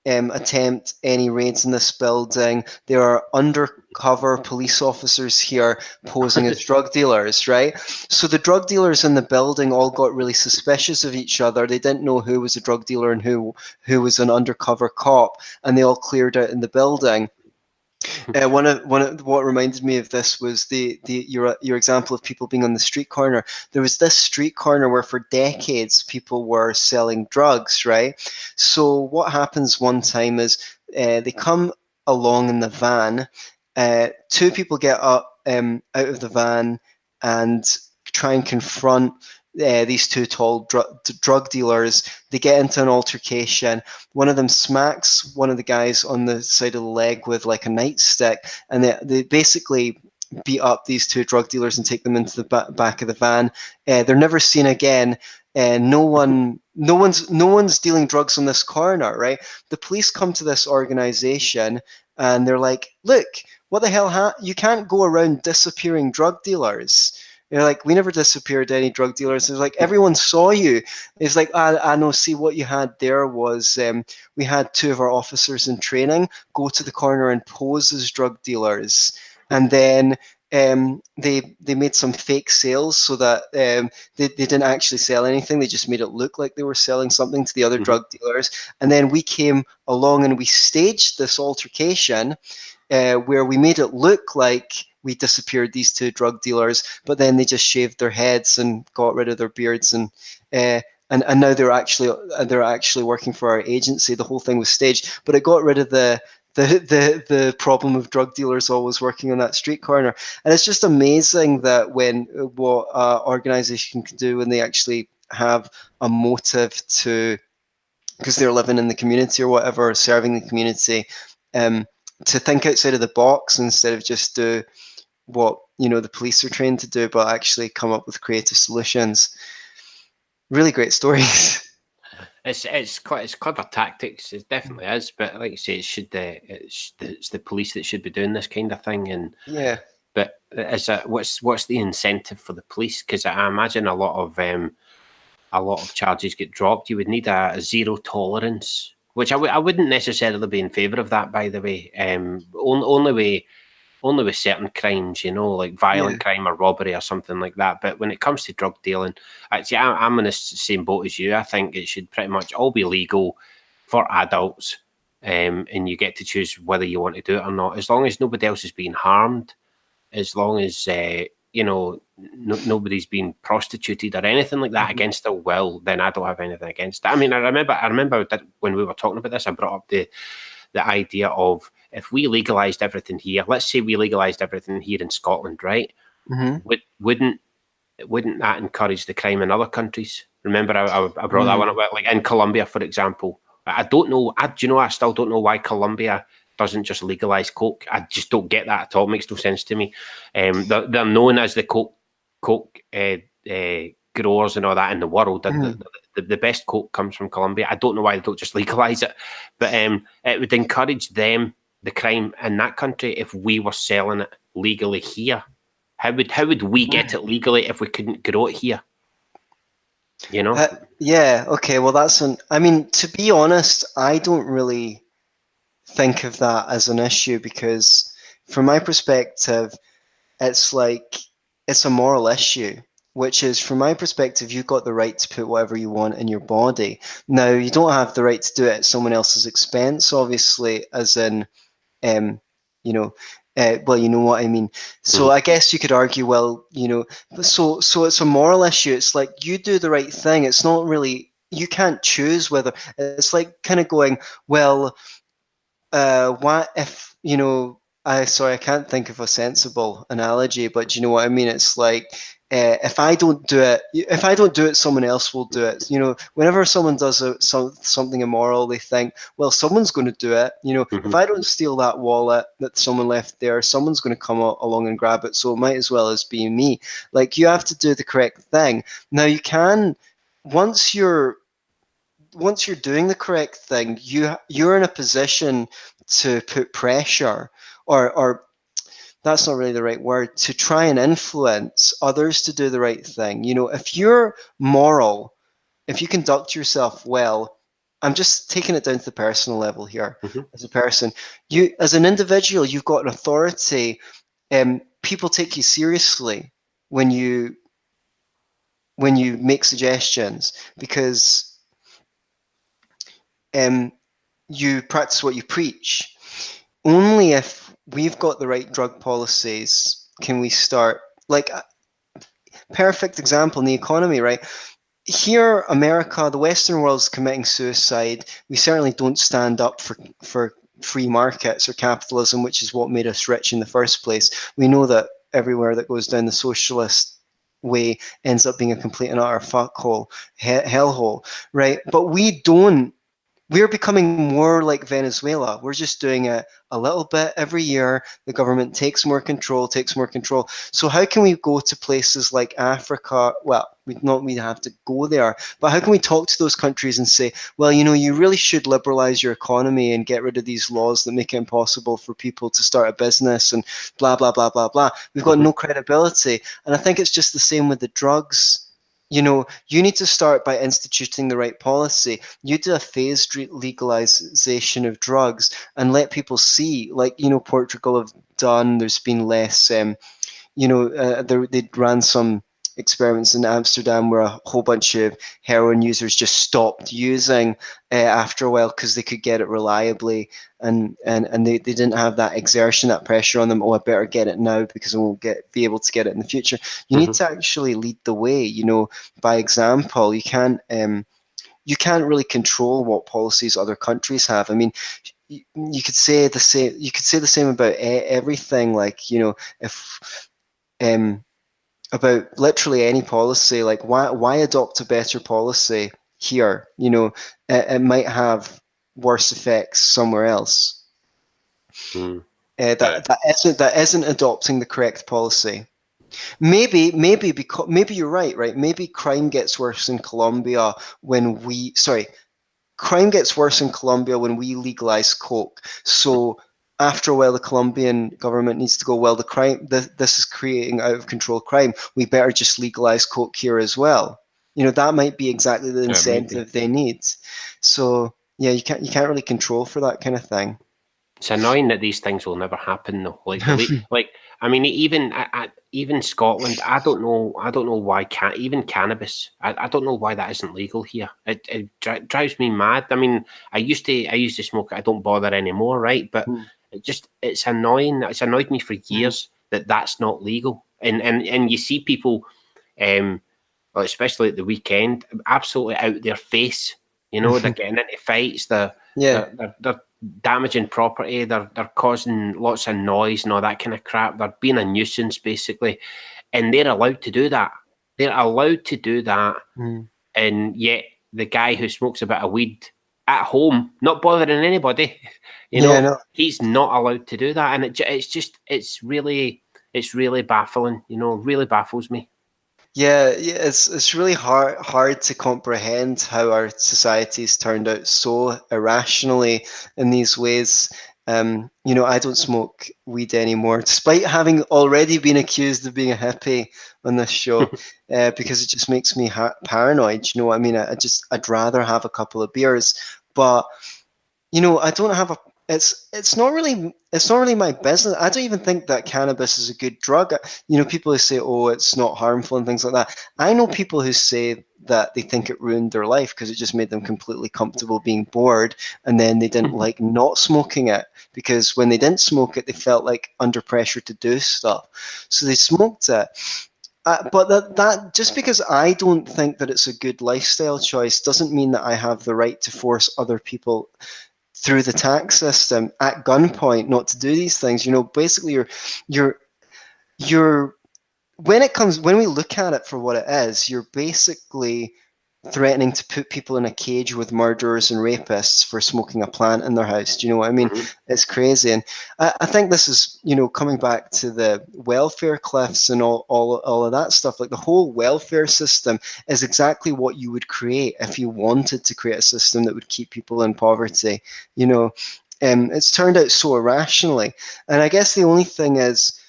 attempt any raids in this building. There are undercover police officers here posing as drug dealers, right? So the drug dealers in the building all got really suspicious of each other. They didn't know who was a drug dealer and who was an undercover cop, and they all cleared out in the building. What reminded me of this was your example of people being on the street corner. There was this street corner where for decades people were selling drugs, right? So what happens one time is they come along in the van. Two people get up out of the van and try and confront these two tall drug dealers. They get into an altercation. One of them smacks one of the guys on the side of the leg with like a nightstick, and they basically beat up these two drug dealers and take them into the back of the van. They're never seen again. No one's dealing drugs on this corner, right? The police come to this organization and they're like, look, what the hell? You can't go around disappearing drug dealers. They're like, we never disappeared any drug dealers. It's like, everyone saw you. It's like, I know, see, what you had there was we had two of our officers in training go to the corner and pose as drug dealers. And then they made some fake sales so that they didn't actually sell anything. They just made it look like they were selling something to the other drug dealers. And then we came along and we staged this altercation where we made it look like we disappeared these two drug dealers, but then they just shaved their heads and got rid of their beards, and now they're actually working for our agency. The whole thing was staged, but it got rid of the problem of drug dealers always working on that street corner. And it's just amazing that what organization can do when they actually have a motive to, because they're living in the community or whatever, serving the community, to think outside of the box instead of just do what the police are trained to do, but actually come up with creative solutions. Really great stories. It's clever tactics. It definitely is. But like you say, it's the police that should be doing this kind of thing. And yeah. But what's the incentive for the police? Because I imagine a lot of charges get dropped. You would need a zero tolerance, which I wouldn't necessarily be in favour of that, by the way. Only with certain crimes, like violent crime or robbery or something like that. But when it comes to drug dealing, actually, I'm in the same boat as you. I think it should pretty much all be legal for adults, and you get to choose whether you want to do it or not, as long as nobody else is being harmed, as long as nobody's being prostituted or anything like that against their will. Then I don't have anything against it. I mean, I remember that when we were talking about this, I brought up the idea of, if we legalized everything here, let's say we legalized everything here in Scotland, right? Wouldn't that encourage the crime in other countries? Remember, I brought that one up, like in Colombia, for example. I don't know. I still don't know why Colombia doesn't just legalize coke. I just don't get that at all. It makes no sense to me. They're known as the coke growers and all that in the world. The best coke comes from Colombia. I don't know why they don't just legalize it, but it would encourage the crime in that country if we were selling it legally here. How would we get it legally if we couldn't grow it here? Yeah. Okay. Well, I mean, to be honest, I don't really think of that as an issue, because from my perspective, it's a moral issue, which is, from my perspective, you've got the right to put whatever you want in your body. Now, you don't have the right to do it at someone else's expense, obviously, as in, well, you know what I mean. So I guess you could argue, well, so it's a moral issue. It's like, you do the right thing. It's not really, you can't choose whether, it's like kind of going, well, what if, I can't think of a sensible analogy, but you know what I mean? It's like, if I don't do it, someone else will do it. Whenever someone does something immoral, they think, well, someone's going to do it. If I don't steal that wallet that someone left there, someone's going to come along and grab it. So it might as well as be me. Like, you have to do the correct thing. Now, you can, once you're doing the correct thing, you're in a position to put pressure, or that's not really the right word, to try and influence others to do the right thing. If you're moral, if you conduct yourself well, I'm just taking it down to the personal level here. As a person, as an individual, you've got an authority. People take you seriously when you make suggestions, because you practice what you preach. Only if we've got the right drug policies, can we start, like, perfect example in the economy, right? Here, America, the Western world's committing suicide. We certainly don't stand up for free markets or capitalism, which is what made us rich in the first place. We know that everywhere that goes down the socialist way ends up being a complete and utter fuckhole, hellhole, right? But we don't. We're becoming more like Venezuela. We're just doing it a little bit every year. The government takes more control, takes more control. So how can we go to places like Africa? Well, we have to go there, but how can we talk to those countries and say, well, you really should liberalize your economy and get rid of these laws that make it impossible for people to start a business and blah, blah, blah, blah, blah. We've got no credibility. And I think it's just the same with the drugs. You need to start by instituting the right policy. You do a phased legalization of drugs and let people see, like, Portugal have done. There's been less, they ran some experiments in Amsterdam where a whole bunch of heroin users just stopped using after a while because they could get it reliably, and they didn't have that exertion, that pressure on them. Oh, I better get it now because I won't be able to get it in the future. You need to actually lead the way, by example. You can't really control what policies other countries have. I mean, you could say the same. You could say the same about everything. Like, if about literally any policy, like why adopt a better policy here? It might have worse effects somewhere else. That isn't adopting the correct policy. Maybe you're right. Maybe crime gets worse in Colombia crime gets worse in Colombia when we legalize coke. So after a while, the Colombian government needs to go, well, this is creating out of control crime. We better just legalize coke here as well. That might be exactly the incentive they need. So yeah, you can't really control for that kind of thing. It's annoying that these things will never happen, though. Like I mean, even Scotland. I don't know why even cannabis. I don't know why that isn't legal here. It drives me mad. I mean, I used to smoke it. I don't bother anymore, right? But it's annoying. It's annoyed me for years that that's not legal. And you see people, especially at the weekend, absolutely out their face. They're getting into fights. They're damaging property. They're causing lots of noise and all that kind of crap. They're being a nuisance, basically, and they're allowed to do that. And yet the guy who smokes a bit of weed at home, not bothering anybody, he's not allowed to do that. And it's really baffling. Really baffles me. Yeah, it's really hard to comprehend how our society's turned out so irrationally in these ways. I don't smoke weed anymore, despite having already been accused of being a hippie on this show, because it just makes me paranoid. You know what I mean? I'd rather have a couple of beers, but I don't have a. It's not really my business. I don't even think that cannabis is a good drug. People who say, oh, it's not harmful and things like that. I know people who say that they think it ruined their life because it just made them completely comfortable being bored, and then they didn't like not smoking it because when they didn't smoke it, they felt like under pressure to do stuff, so they smoked it. But that just because I don't think that it's a good lifestyle choice doesn't mean that I have the right to force other people through the tax system at gunpoint not to do these things. Basically you're when we look at it for what it is, you're basically threatening to put people in a cage with murderers and rapists for smoking a plant in their house. Do you know what I mean? It's crazy. And I think this is, coming back to the welfare cliffs and all of that stuff. Like, the whole welfare system is exactly what you would create if you wanted to create a system that would keep people in poverty. It's turned out so irrationally. And I guess the only thing is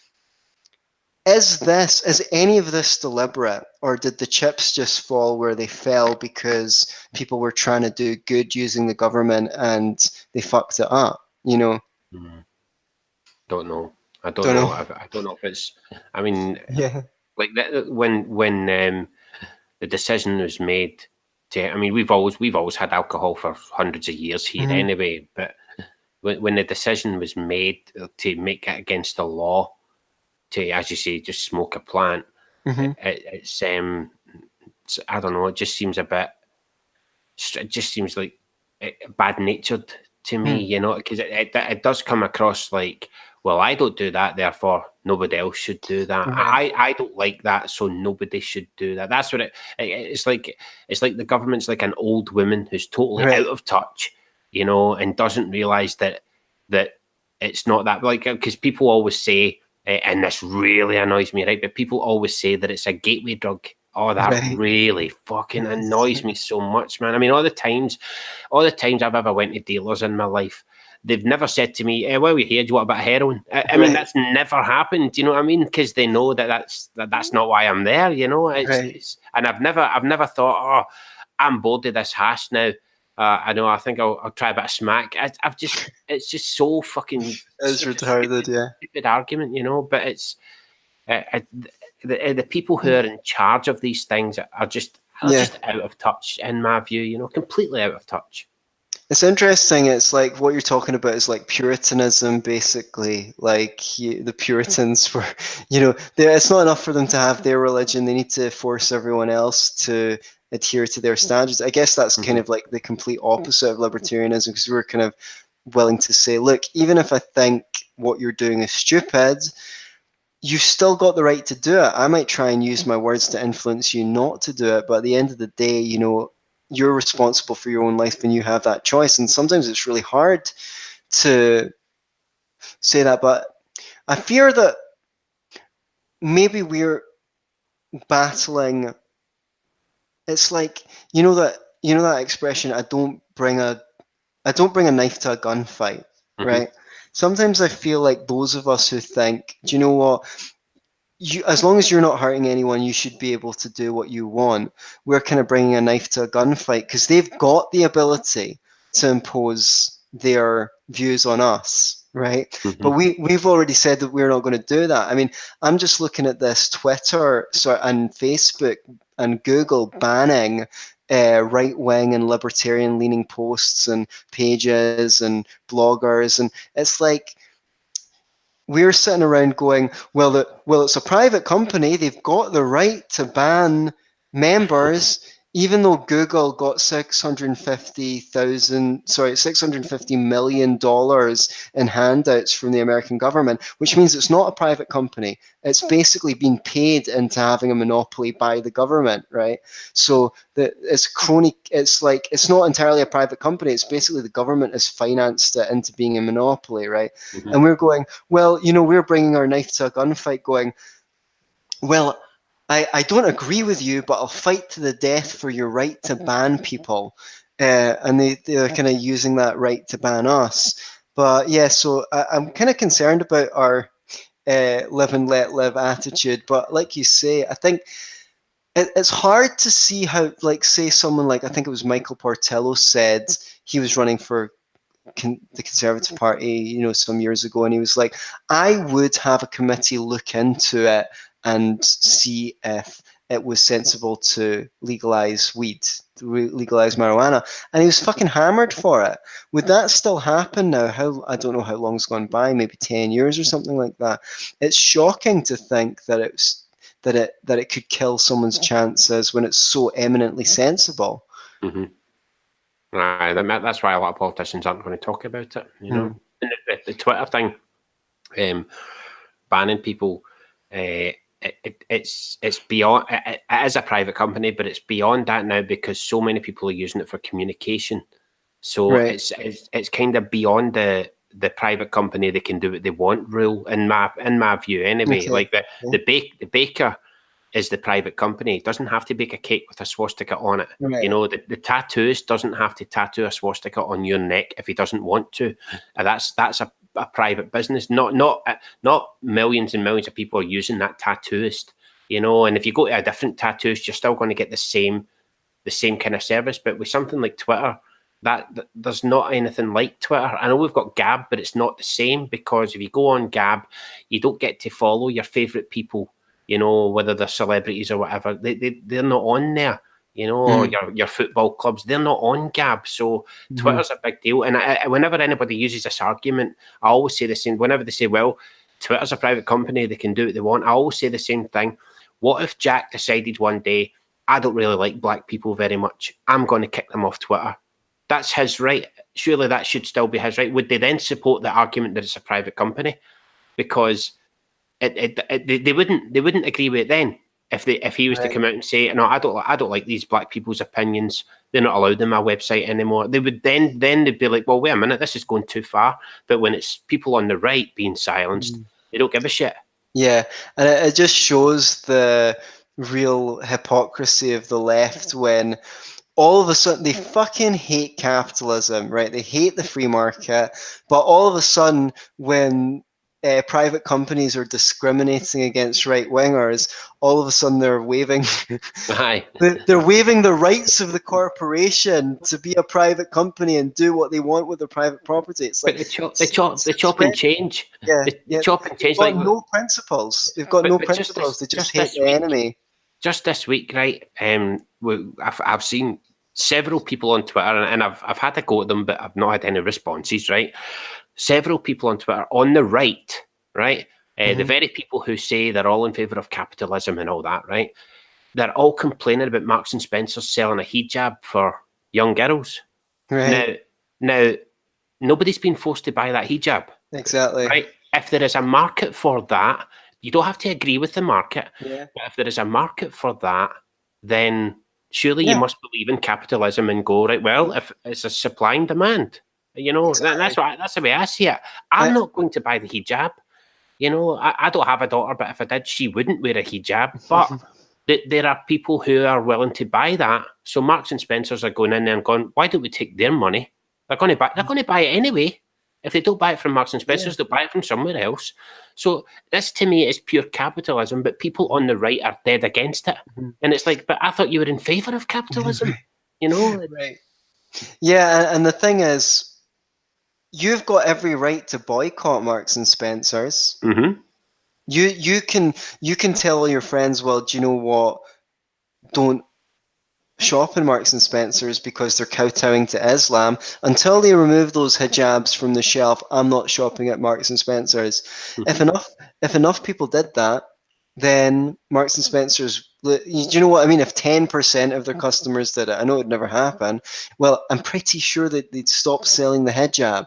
any of this deliberate, or did the chips just fall where they fell because people were trying to do good using the government and they fucked it up? Don't know. I don't know. I don't know if it's. I mean, like when the decision was made to. I mean, we've always had alcohol for hundreds of years here anyway, but when the decision was made to make it against the law to, as you say, just smoke a plant, it's I don't know. It just seems a bit. It just seems like bad natured to me, you know, because it does come across like, well, I don't do that, therefore nobody else should do that. I don't like that, so nobody should do that. That's what it's like. It's like the government's like an old woman who's totally out of touch, you know, and doesn't realise that it's not that, like, because people always say, and this really annoys me, right? But people always say that it's a gateway drug. Oh, that really fucking annoys me so much, man. I mean, all the times I've ever went to dealers in my life, they've never said to me, while you're here, do you want a bit of heroin? I mean, that's never happened. Do you know what I mean? Because they know that's not why I'm there, you know? It's, and I've never thought, oh, I'm bored of this hash now. I know, I think I'll try a bit of smack. It's just so fucking... It's retarded, stupid argument, you know? But it's... the people who are in charge of these things are just out of touch, in my view, you know, completely out of touch. It's interesting. It's like what you're talking about is like Puritanism, basically. Like the Puritans were, you know, it's not enough for them to have their religion. They need to force everyone else to adhere to their standards. I guess that's kind of like the complete opposite of libertarianism, because we're kind of willing to say, look, even if I think what you're doing is stupid, you've still got the right to do it. I might try and use my words to influence you not to do it, but at the end of the day, you know, you're responsible for your own life and you have that choice. And sometimes it's really hard to say that, but I fear that maybe we're battling. It's like, you know that expression, I don't bring a knife to a gunfight, right? Sometimes I feel like those of us who think, do you know what? As long as you're not hurting anyone, you should be able to do what you want. We're kind of bringing a knife to a gunfight because they've got the ability to impose their views on us, right? But we've already said that we're not going to do that. I mean, I'm just looking at this Twitter and Facebook and Google banning right-wing and libertarian-leaning posts and pages and bloggers, and it's like, we're sitting around going, well, it's a private company. They've got the right to ban members, even though Google got $650 million in handouts from the American government, which means it's not a private company. It's basically been paid into having a monopoly by the government, right? So it's crony. It's like, it's not entirely a private company. It's basically the government has financed it into being a monopoly, right? And we're going, well, you know, we're bringing our knife to a gunfight going, well, I don't agree with you, but I'll fight to the death for your right to ban people. And they're kind of using that right to ban us. But yeah, so I'm kind of concerned about our live and let live attitude. But like you say, I think it's hard to see how, like, say someone like, I think it was Michael Portillo said, he was running for the Conservative Party, you know, some years ago, and he was like, I would have a committee look into it and see if it was sensible to legalize weed, to legalize marijuana, and he was fucking hammered for it. Would that still happen now? I don't know how long's gone by, maybe 10 years or something like that. It's shocking to think that it could kill someone's chances when it's so eminently sensible. That's why a lot of politicians aren't going to talk about it, you know. And the Twitter thing, banning people, it's beyond. It is a private company, but it's beyond that now because so many people are using it for communication. So it's kind of beyond the private company. They can do what they want rule, in my view, anyway. Like the baker is the private company. It doesn't have to bake a cake with a swastika on it. You know, the tattooist doesn't have to tattoo a swastika on your neck if he doesn't want to. That's a private business. Not millions and millions of people are using that tattooist. You know, and if you go to a different tattooist, you're still going to get the same kind of service. But with something like Twitter, that there's not anything like Twitter. I know we've got Gab, but it's not the same, because if you go on Gab, you don't get to follow your favorite people. You know, whether they're celebrities or whatever, they're not on there. you know, or your football clubs, they're not on Gab. So Twitter's a big deal. And whenever anybody uses this argument, I always say the same. Whenever they say, well, Twitter's a private company, they can do what they want, I always say the same thing. What if Jack decided one day, I don't really like black people very much, I'm going to kick them off Twitter? That's his right. Surely that should still be his right. Would they then support the argument that it's a private company? Because they wouldn't agree with it then. If he was to come out and say, no, I don't like these black people's opinions, they're not allowed on my website anymore, they would then they'd be like, well, wait a minute, this is going too far. But when it's people on the right being silenced, they don't give a shit. Yeah, and it just shows the real hypocrisy of the left when all of a sudden they fucking hate capitalism, right? They hate the free market, but all of a sudden when private companies are discriminating against right-wingers, all of a sudden they're waiving they're waiving the rights of the corporation to be a private company and do what they want with their private property. It's like they chop and change. Yeah, chop and change. They've got no principles. They've got no principles. They just hate the enemy. Just this week, right? I've seen several people on Twitter, and I've had to go at them, but I've not had any responses, right? Several people on Twitter on the right, right? The very people who say they're all in favour of capitalism and all that, right? They're all complaining about Marks and Spencer's selling a hijab for young girls. Right. Now, nobody's been forced to buy that hijab. Exactly. Right? If there is a market for that, you don't have to agree with the market. Yeah. But if there is a market for that, then surely you must believe in capitalism and go, right, well, if it's a supply and demand, you know, exactly. That's the way I see it. I'm not going to buy the hijab. You know, I don't have a daughter, but if I did, she wouldn't wear a hijab. But there are people who are willing to buy that. So Marks and Spencers are going in there and going, why don't we take their money? They're going to buy it anyway. If they don't buy it from Marks and Spencers, they'll buy it from somewhere else. So this, to me, is pure capitalism, but people on the right are dead against it. And it's like, but I thought you were in favour of capitalism, you know? Right. Yeah, and the thing is, you've got every right to boycott Marks and Spencers. You can tell all your friends, well, do you know what? Don't shop in Marks and Spencers because they're kowtowing to Islam. Until they remove those hijabs from the shelf, I'm not shopping at Marks and Spencers. If enough people did that, then Marks and Spencers, do you know what I mean? If 10% of their customers did it, I know it'd never happen. Well, I'm pretty sure that they'd stop selling the hijab.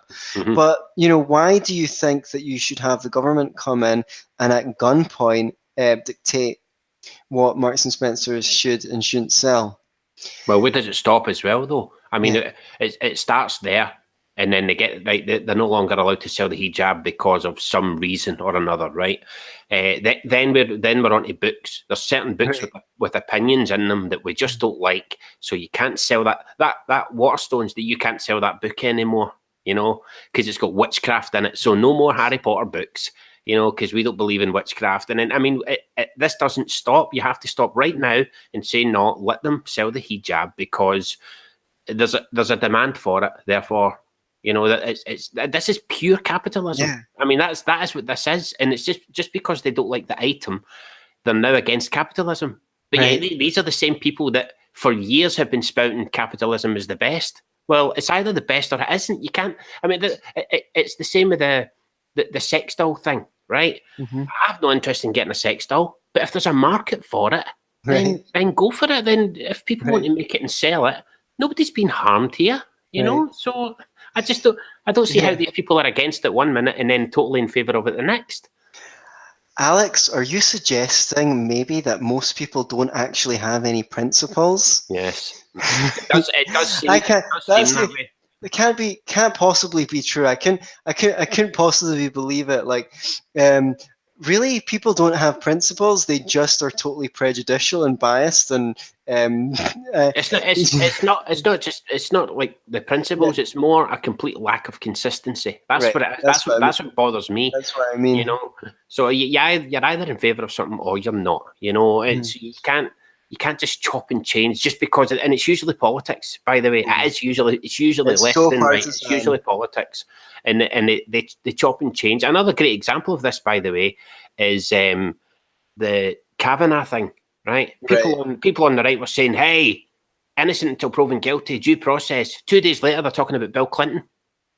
But, you know, why do you think that you should have the government come in and at gunpoint dictate what Marks and Spencers should and shouldn't sell? Well, where does it stop as well, though? I mean, it starts there, and then they get they're no longer allowed to sell the hijab because of some reason or another, right? Then we're on to books. There's certain books with opinions in them that we just don't like, so you can't sell that Waterstones, that you can't sell that book anymore, you know, because it's got witchcraft in it. So no more Harry Potter books, you know, because we don't believe in witchcraft. And then, I mean, this doesn't stop. You have to stop right now and say, no, let them sell the hijab because there's a demand for it. Therefore, you know, that this is pure capitalism. Yeah. I mean, that is what this is. And it's just because they don't like the item, they're now against capitalism. But these are the same people that for years have been spouting capitalism as the best. Well, it's either the best or it isn't. You can't, I mean, it's the same with the sex doll thing. Right? I have no interest in getting a sex doll, but if there's a market for it, then go for it. Then if people want to make it and sell it, nobody's been harmed here, you know? So I don't see how these people are against it one minute and then totally in favour of it the next. Alex, are you suggesting maybe that most people don't actually have any principles? Yes. It does seem that way. It can't possibly be true. I couldn't possibly believe it. Like, really, people don't have principles. They just are totally prejudicial and biased. And it's not like the principles. It's more a complete lack of consistency. That's what it is. That's what bothers me. That's what I mean. You know, so you're either in favour of something or you're not. You know, it's you can't just chop and change just because, and it's usually politics, by the way. It's usually left so and right. It's usually politics, and they chop and change. Another great example of this, by the way, is the Kavanaugh thing. Right? People on the right were saying, "Hey, innocent until proven guilty, due process. 2 days later, they're talking about Bill Clinton.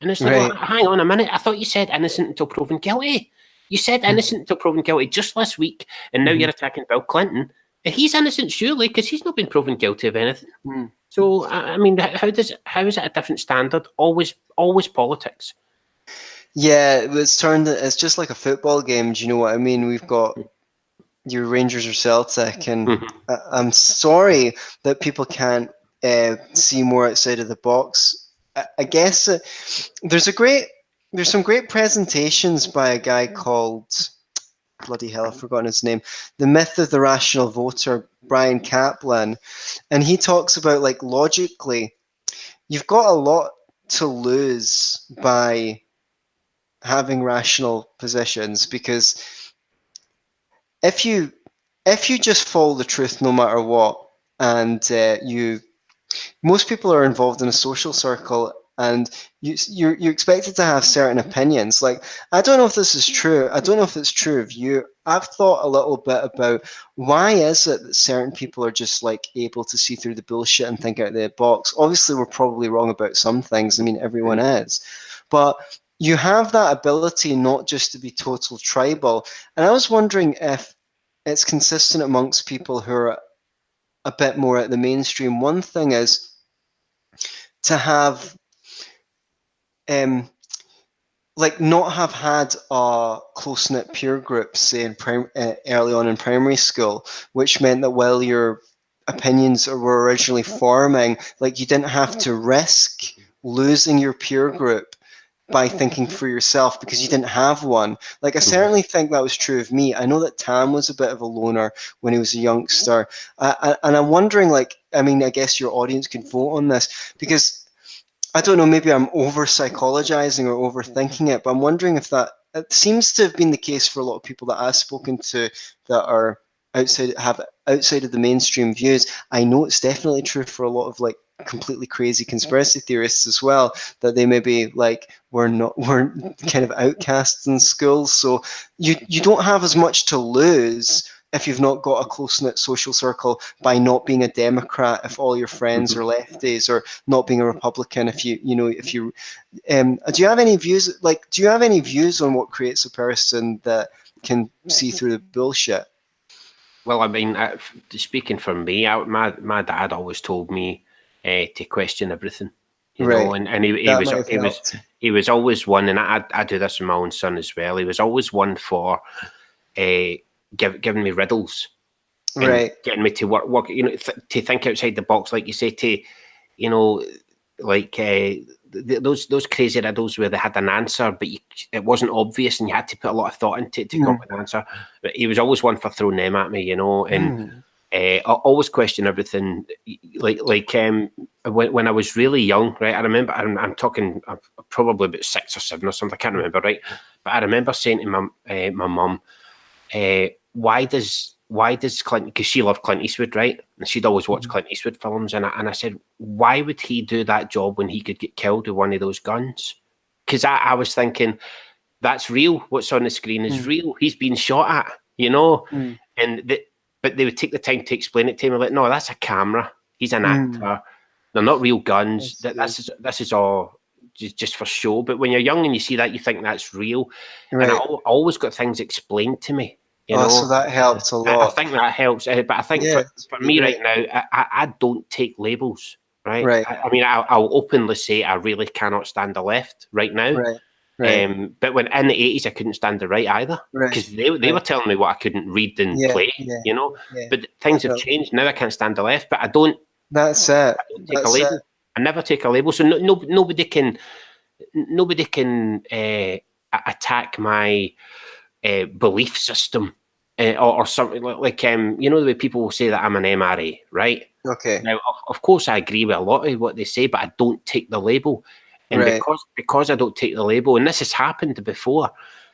And it's like, Right. well, hang on a minute. I thought you said innocent until proven guilty. You said innocent until proven guilty just last week, and now you're attacking Bill Clinton. And he's innocent, surely, because he's not been proven guilty of anything. So, I mean, how is it a different standard? Always politics. Yeah, it's just like a football game. Do you know what I mean? We've got your Rangers or Celtic, and I'm sorry that people can't see more outside of the box. I guess there's some great presentations by a guy called, bloody hell, I've forgotten his name, The Myth of the Rational Voter, Brian Kaplan, and he talks about, like, logically, you've got a lot to lose by having rational positions, because if you just follow the truth no matter what, and most people are involved in a social circle, and you're expected to have certain opinions. Like, I don't know if this is true. I don't know if it's true of you. I've thought a little bit about why is it that certain people are just, like, able to see through the bullshit and think out of the box. Obviously, we're probably wrong about some things. I mean, everyone is, but you have that ability not just to be total tribal. And I was wondering if it's consistent amongst people who are a bit more at the mainstream. One thing is to have like, not have had a close-knit peer group, say early on in primary school, which meant that while your opinions were originally forming, like, you didn't have to risk losing your peer group by thinking for yourself because you didn't have one. Like, I certainly think that was true of me. I know that Tam was a bit of a loner when he was a youngster. And I'm wondering, like, I mean, I guess your audience can vote on this, because I don't know, maybe I'm over-psychologizing or overthinking it, but I'm wondering if it seems to have been the case for a lot of people that I've spoken to that are outside of the mainstream views. I know it's definitely true for a lot of, like, completely crazy conspiracy theorists as well, that they maybe, like, weren't kind of outcasts in schools. So you don't have as much to lose if you've not got a close-knit social circle by not being a Democrat if all your friends are lefties, or not being a Republican if you do you have any views, on what creates a person that can see through the bullshit? Well, I mean, speaking for me, my dad always told me to question everything, you know, and he was always one, and I do this with my own son as well. He was always one for giving me riddles, right, getting me to work, you know, to think outside the box, like you say, to, you know, like those crazy riddles where they had an answer, but it wasn't obvious, and you had to put a lot of thought into it to come up with an answer. But he was always one for throwing them at me, you know, and I always question everything. Like when I was really young, right? I remember I'm talking probably about 6 or 7 or something. I can't remember, right? But I remember saying to my mum, why does Clint, because she loved Clint Eastwood, right? And she'd always watch Clint Eastwood films. And I said, why would he do that job when he could get killed with one of those guns? Because I was thinking, that's real. What's on the screen is real. He's being shot at, you know? But they would take the time to explain it to me, like, no, that's a camera. He's an actor. They're not real guns. This is all just for show. But when you're young and you see that, you think that's real. Right. And I always got things explained to me. You know? So that helps a lot. I think that helps. But I think for me right now, I don't take labels, right? I mean, I'll openly say I really cannot stand the left right now. Right. But when in the 80s, I couldn't stand the right either, because they were telling me what I couldn't read and play, you know. But things have changed now. I can't stand the left, but I don't. That's it. I don't take a label. I never take a label, so nobody can attack my belief system or something like you know, the way people will say that I'm an MRA, right? Okay. Now, of course, I agree with a lot of what they say, but I don't take the label. And because I don't take the label, and this has happened before,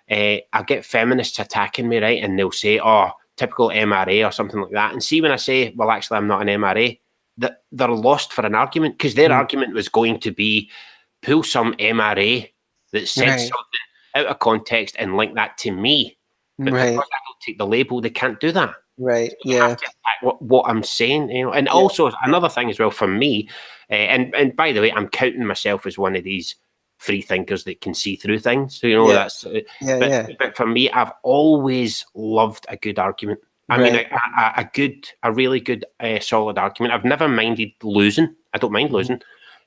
I get feminists attacking me, right? And they'll say, oh, typical MRA or something like that. And see, when I say, well, actually, I'm not an MRA, that they're lost for an argument, because their argument was going to be pull some MRA that said something out of context and link that to me. But because I don't take the label, they can't do that. Right. You have Yeah. to attack what I'm saying, you know. And Yeah. also another thing as well for me, and by the way, I'm counting myself as one of these free thinkers that can see through things. So, you know, Yeah. that's. Yeah. But Yeah. but for me, I've always loved a good argument. I mean, Right. a really good, solid argument. I've never minded losing. I don't mind Mhm. losing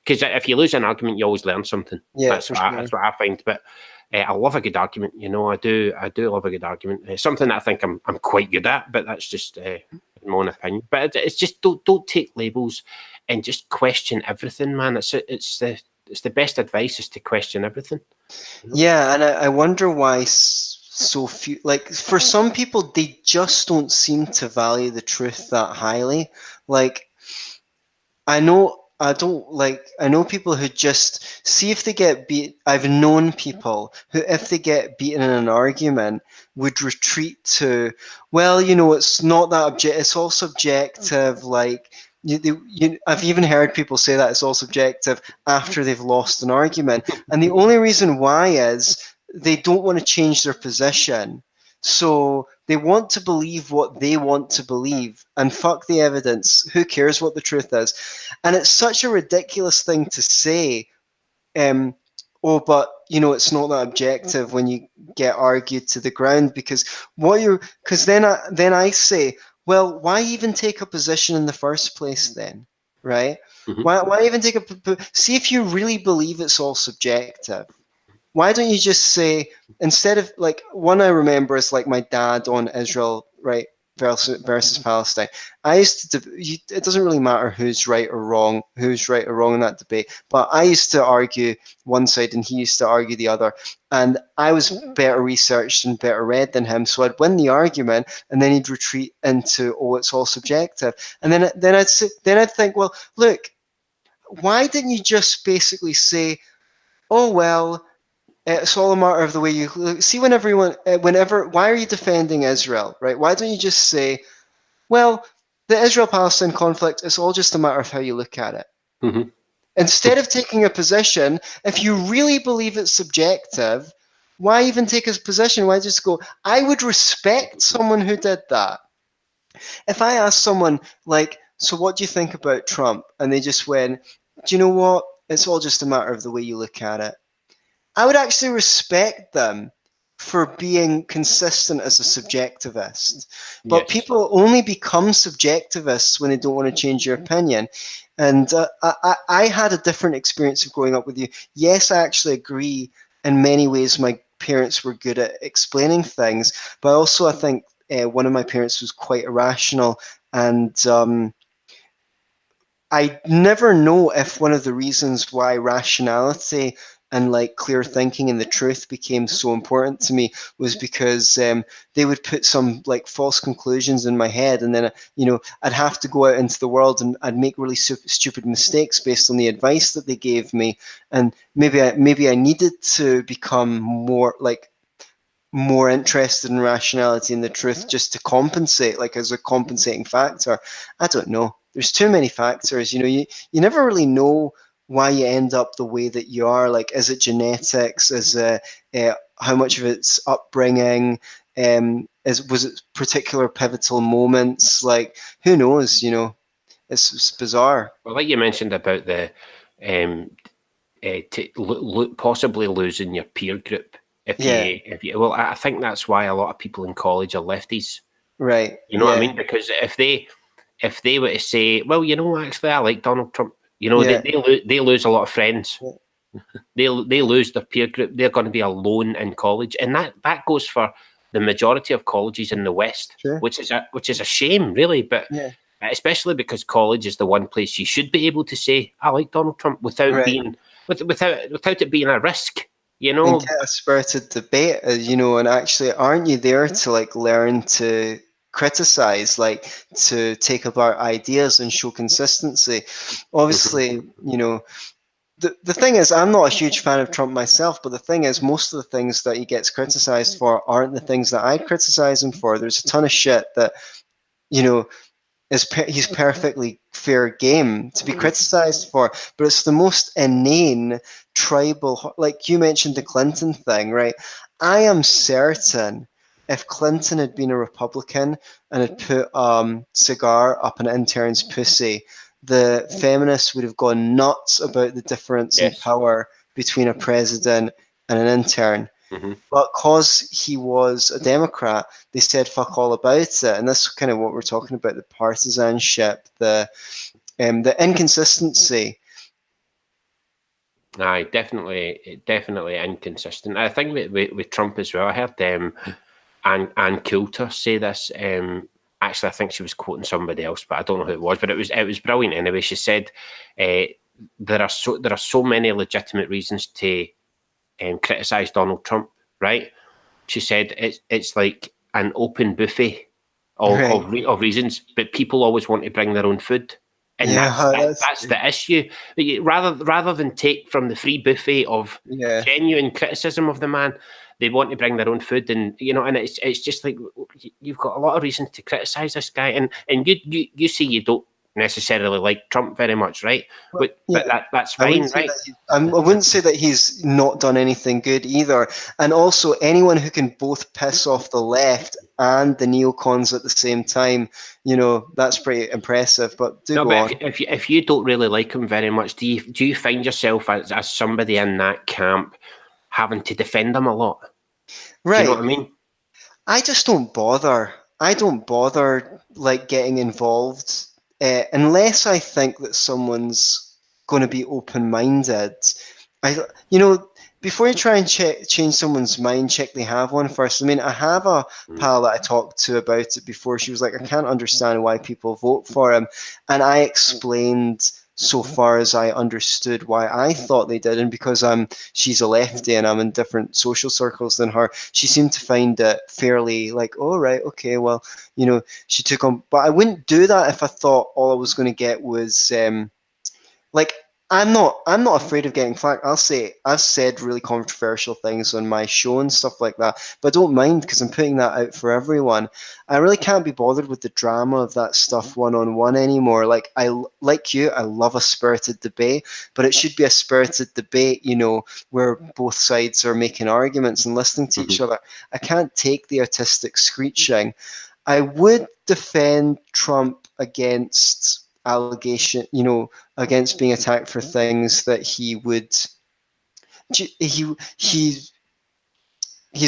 because if you lose an argument, you always learn something. Yeah, for sure. That's what I find. But I love a good argument. You know, I do love a good argument. Something that I think I'm quite good at, but that's just my own opinion. But it's just don't take labels and just question everything, man. It's the best advice is to question everything. You know? Yeah, and I wonder why so few, like for some people, they just don't seem to value the truth that highly. Like, I know people who just see if they get beat. I've known people who, if they get beaten in an argument, would retreat to, well, it's not that it's all subjective. Like, I've even heard people say that it's all subjective after they've lost an argument. And the only reason why is they don't want to change their position. So they want to believe what they want to believe and fuck the evidence. Who cares what the truth is? And it's such a ridiculous thing to say. Um, oh, but it's not that objective when you get argued to the ground because then I say, well, why even take a position in the first place then, right? Mhm. Why even take see if you really believe it's all subjective. Why don't you just say, instead of, like, one I remember is like my dad on Israel, right, versus Palestine. I used to it doesn't really matter who's right or wrong, in that debate, but I used to argue one side and he used to argue the other, and I was better researched and better read than him, so I'd win the argument, and then he'd retreat into, oh, it's all subjective, and then I'd think, well, look, why didn't you just basically say, oh well, it's all a matter of the way you see. Whenever, why are you defending Israel, right? Why don't you just say, well, the Israel-Palestine conflict is all just a matter of how you look at it. Mhm. Instead of taking a position, if you really believe it's subjective, why even take a position? Why just go, I would respect someone who did that. If I asked someone, like, so what do you think about Trump? And they just went, do you know what? It's all just a matter of the way you look at it. I would actually respect them for being consistent as a subjectivist. But Yes. people only become subjectivists when they don't want to change your opinion. And I had a different experience of growing up with you. Yes, I actually agree in many ways my parents were good at explaining things, but also I think one of my parents was quite irrational. And I never know if one of the reasons why rationality and, like, clear thinking and the truth became so important to me was because they would put some, like, false conclusions in my head, and then I'd have to go out into the world and I'd make really stupid mistakes based on the advice that they gave me, and maybe I needed to become more interested in rationality and the truth just to compensate, like, as a compensating factor. I don't know. There's too many factors. You never really know why you end up the way that you are. Like, is it genetics? Is it how much of it's upbringing? Was it particular pivotal moments? Like, who knows? It's bizarre. Well, like you mentioned about the um, possibly losing your peer group Yeah. if you well, I think that's why a lot of people in college are lefties. Right. You know what I Yeah. mean? Because if they were to say, well, you know, actually, I like Donald Trump. You know, Yeah. they lose a lot of friends. Yeah. They lose their peer group. They're going to be alone in college, and that goes for the majority of colleges in the West, Sure. which is a shame, really. But Yeah. especially because college is the one place you should be able to say, I like Donald Trump without Right. being without it being a risk. You And know. get a spirited debate, and actually, aren't you there to, like, learn to criticize, like, to take apart ideas and show consistency? Mhm. Obviously, the thing is, I'm not a huge fan of Trump myself, but the thing is, most of the things that he gets criticized for aren't the things that I'd criticize him for. There's a ton of shit that, you know, he's perfectly fair game to be criticized for, but it's the most inane tribal, like you mentioned the Clinton thing, right? I am certain if Clinton had been a Republican and had put cigar up an intern's pussy, the feminists would have gone nuts about the difference in Yes. power between a president and an intern. Mm-hmm. But because he was a Democrat, they said fuck all about it. And that's kind of what we're talking about, the partisanship, the inconsistency. Aye, definitely inconsistent. I think with Trump as well. I heard Ann Coulter say this. Actually, I think she was quoting somebody else, but I don't know who it was. But it was brilliant anyway. She said there are so many legitimate reasons to criticise Donald Trump, right? She said it's like an open buffet Right. of reasons, but people always want to bring their own food, and Yeah, that's the issue. Rather than take from the free buffet of yeah. genuine criticism of the man, they want to bring their own food, and and it's just like you've got a lot of reasons to criticise this guy, and you see you don't necessarily like Trump very much, right? But that's fine, right? I wouldn't say that he's not done anything good either. And also, anyone who can both piss off the left and the neocons at the same time, that's pretty impressive. But do go on. If you don't really like him very much, do you find yourself as somebody in that camp having to defend him a lot? Right. Do you know what I mean? I just don't bother. I don't bother like getting involved unless I think that someone's going to be open-minded. Before you try and change someone's mind, check they have one first. I mean, I have a pal that I talked to about it before. She was like, I can't understand why people vote for him. And I explained so far as I understood why I thought they did. And because she's a lefty and I'm in different social circles than her, she seemed to find it fairly like, oh, right, okay, well, she took on. But I wouldn't do that if I thought all I was going to get was like, I'm not afraid of getting flack. I've said really controversial things on my show and stuff like that, but I don't mind because I'm putting that out for everyone. I really can't be bothered with the drama of that stuff one-on-one anymore. Like I love a spirited debate, but it should be a spirited debate, where both sides are making arguments and listening to each other. I can't take the artistic screeching. I would defend Trump against allegation, against being attacked for things that he's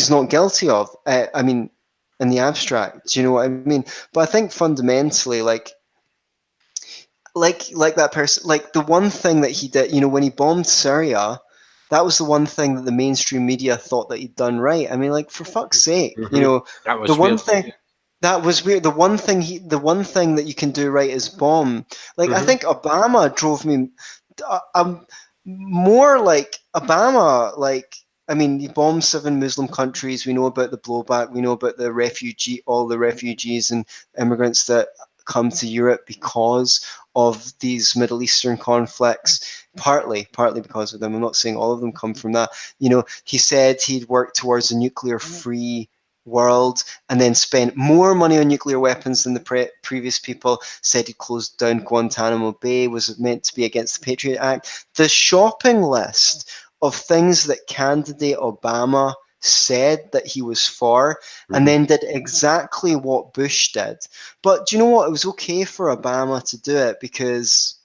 not guilty of. I mean, in the abstract, do you know what I mean? But I think fundamentally, like that person, like the one thing that he did, when he bombed Syria, that was the one thing that the mainstream media thought that he'd done right. I mean, like for fuck's sake, that was the one weird. thing. That was weird. The one thing that you can do right is bomb. Like I think Obama drove me more like Obama. Like I mean, he bombed 7 Muslim countries. We know about the blowback. We know about all the refugees and immigrants that come to Europe because of these Middle Eastern conflicts. Partly because of them. I'm not saying all of them come from that. He said he'd work towards a nuclear-free world and then spent more money on nuclear weapons than the previous people. Said he closed down Guantanamo Bay, was meant to be against the Patriot Act. The shopping list of things that candidate Obama said that he was for and then did exactly what Bush did. But do you know what? It was okay for Obama to do it because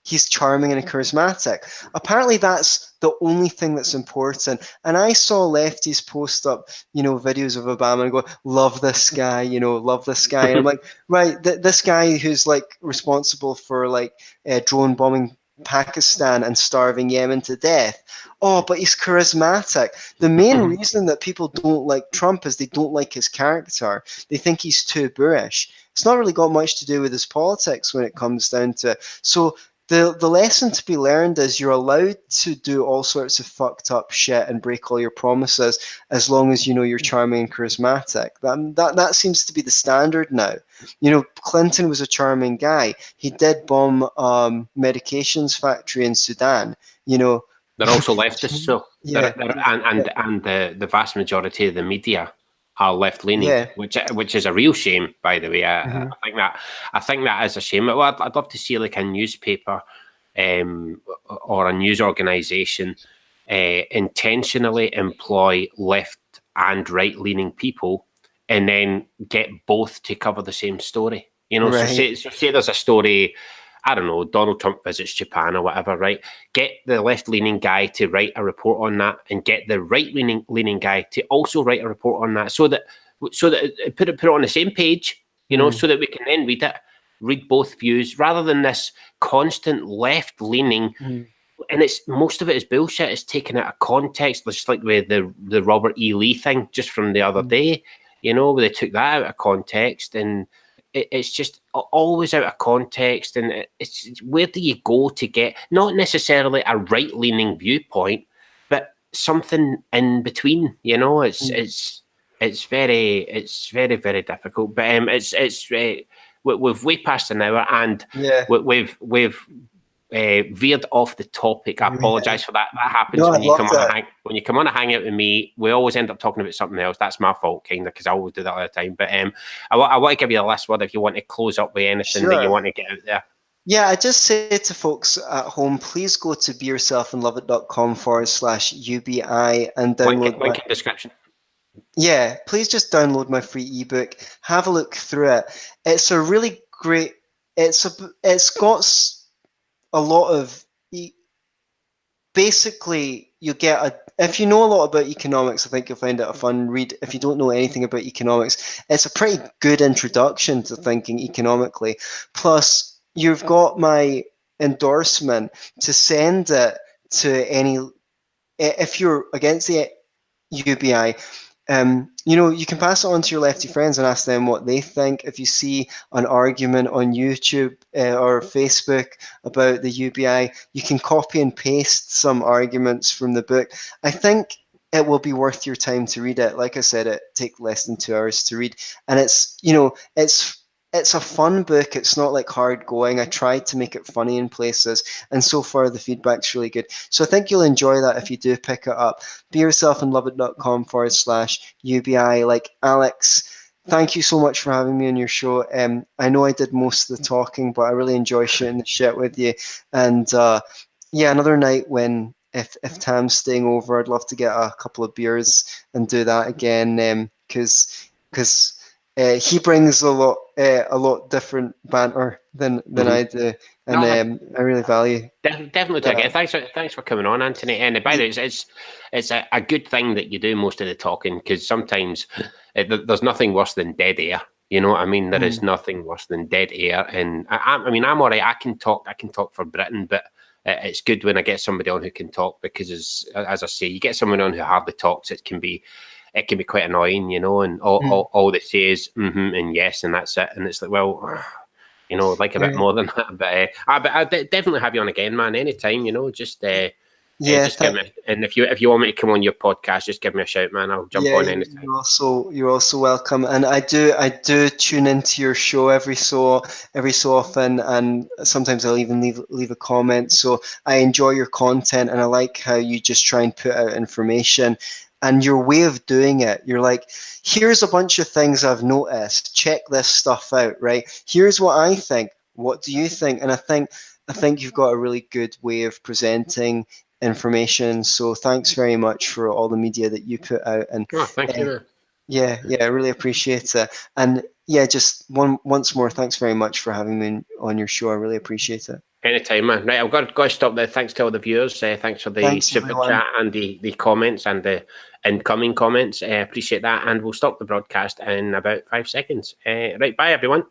he's charming and charismatic. Apparently that's the only thing that's important. And I saw lefties post up, videos of Obama and go, love this guy, love this guy. And I'm like, right, this guy who's like responsible for like drone bombing Pakistan and starving Yemen to death. Oh, but he's charismatic. The main reason that people don't like Trump is they don't like his character. They think he's too boorish. It's not really got much to do with his politics when it comes down to it. So the lesson to be learned is you're allowed to do all sorts of fucked up shit and break all your promises as long as you're charming and charismatic. That seems to be the standard now. Clinton was a charming guy. He did bomb medications factory in Sudan. They're also leftists, so yeah, and the vast majority of the media are left leaning, yeah. which is a real shame, by the way. I think that is a shame. Well, I'd love to see like a newspaper or a news organisation intentionally employ left and right-leaning people, and then get both to cover the same story. You know, Right. so say there's a story, I don't know, Donald Trump visits Japan or whatever, right? Get the left-leaning guy to write a report on that, and get the right-leaning guy to also write a report on that, so that put it on the same page, you know, so that we can then read both views, rather than this constant left-leaning. And most of it is bullshit. It's taken out of context, just like with the Robert E. Lee thing just from the other day. You know, where they took that out of context, and it's just always out of context. And it's where do you go to get not necessarily a right-leaning viewpoint, but something in between? You know, it's very very difficult. But we've way past an hour, and we've veered off the topic. I apologise for that. That happens when you come on a hangout with me. We always end up talking about something else. That's my fault, kind of, because I always do that all the time. But I want to give you the last word if you want to close up with anything that you want to get out there. Yeah, I just say to folks at home, please go to beyourselfandloveit.com/UBI and download link in description. Yeah, please just download my free ebook. Have a look through it. It's a really great. It's got a lot of. Basically, you get if you know a lot about economics, I think you'll find it a fun read. If you don't know anything about economics, it's a pretty good introduction to thinking economically. Plus, you've got my endorsement to send it to any. If you're against the UBI, you know, you can pass it on to your lefty friends and ask them what they think. If you see an argument on YouTube or Facebook about the UBI, you can copy and paste some arguments from the book. I think it will be worth your time to read it. Like I said, it takes less than 2 hours to read, and it's a fun book. It's not like hard going. I tried to make it funny in places, and so far the feedback's really good. So I think you'll enjoy that if you do pick it up. beyourselfandloveit.com/UBI. Like Alex, thank you so much for having me on your show. I know I did most of the talking, but I really enjoy shooting the shit with you. And another night when if Tam's staying over, I'd love to get a couple of beers and do that again. Because he brings a lot different banter than I do, and I really value. Definitely. Again, thanks for coming on, Anthony. And by the way, it's a good thing that you do most of the talking, because sometimes there's nothing worse than dead air. You know what I mean? There is nothing worse than dead air. And I mean, I'm all right. I can talk for Britain, but it's good when I get somebody on who can talk, because as I say, you get someone on who hardly talks, it can be quite annoying, you know, and all they say is and yes, and that's it. And it's like, well, you know, like a bit more than that. But I'll definitely have you on again, man, anytime, you know, just give me, and if you want me to come on your podcast, just give me a shout, man. I'll jump on anytime. You're also welcome. And I do tune into your show every so often, and sometimes I'll even leave a comment. So I enjoy your content, and I like how you just try and put out information. And your way of doing it, you're like, here's a bunch of things I've noticed. Check this stuff out, right? Here's what I think. What do you think? And I think you've got a really good way of presenting information. So thanks very much for all the media that you put out. And thank you. Yeah, I really appreciate it. And yeah, just once more, thanks very much for having me on your show. I really appreciate it. Anytime, man. Right, I've got to stop there. Thanks to all the viewers. Thanks for the super chat and the comments and the incoming comments. I appreciate that. And we'll stop the broadcast in about 5 seconds. Right, bye, everyone.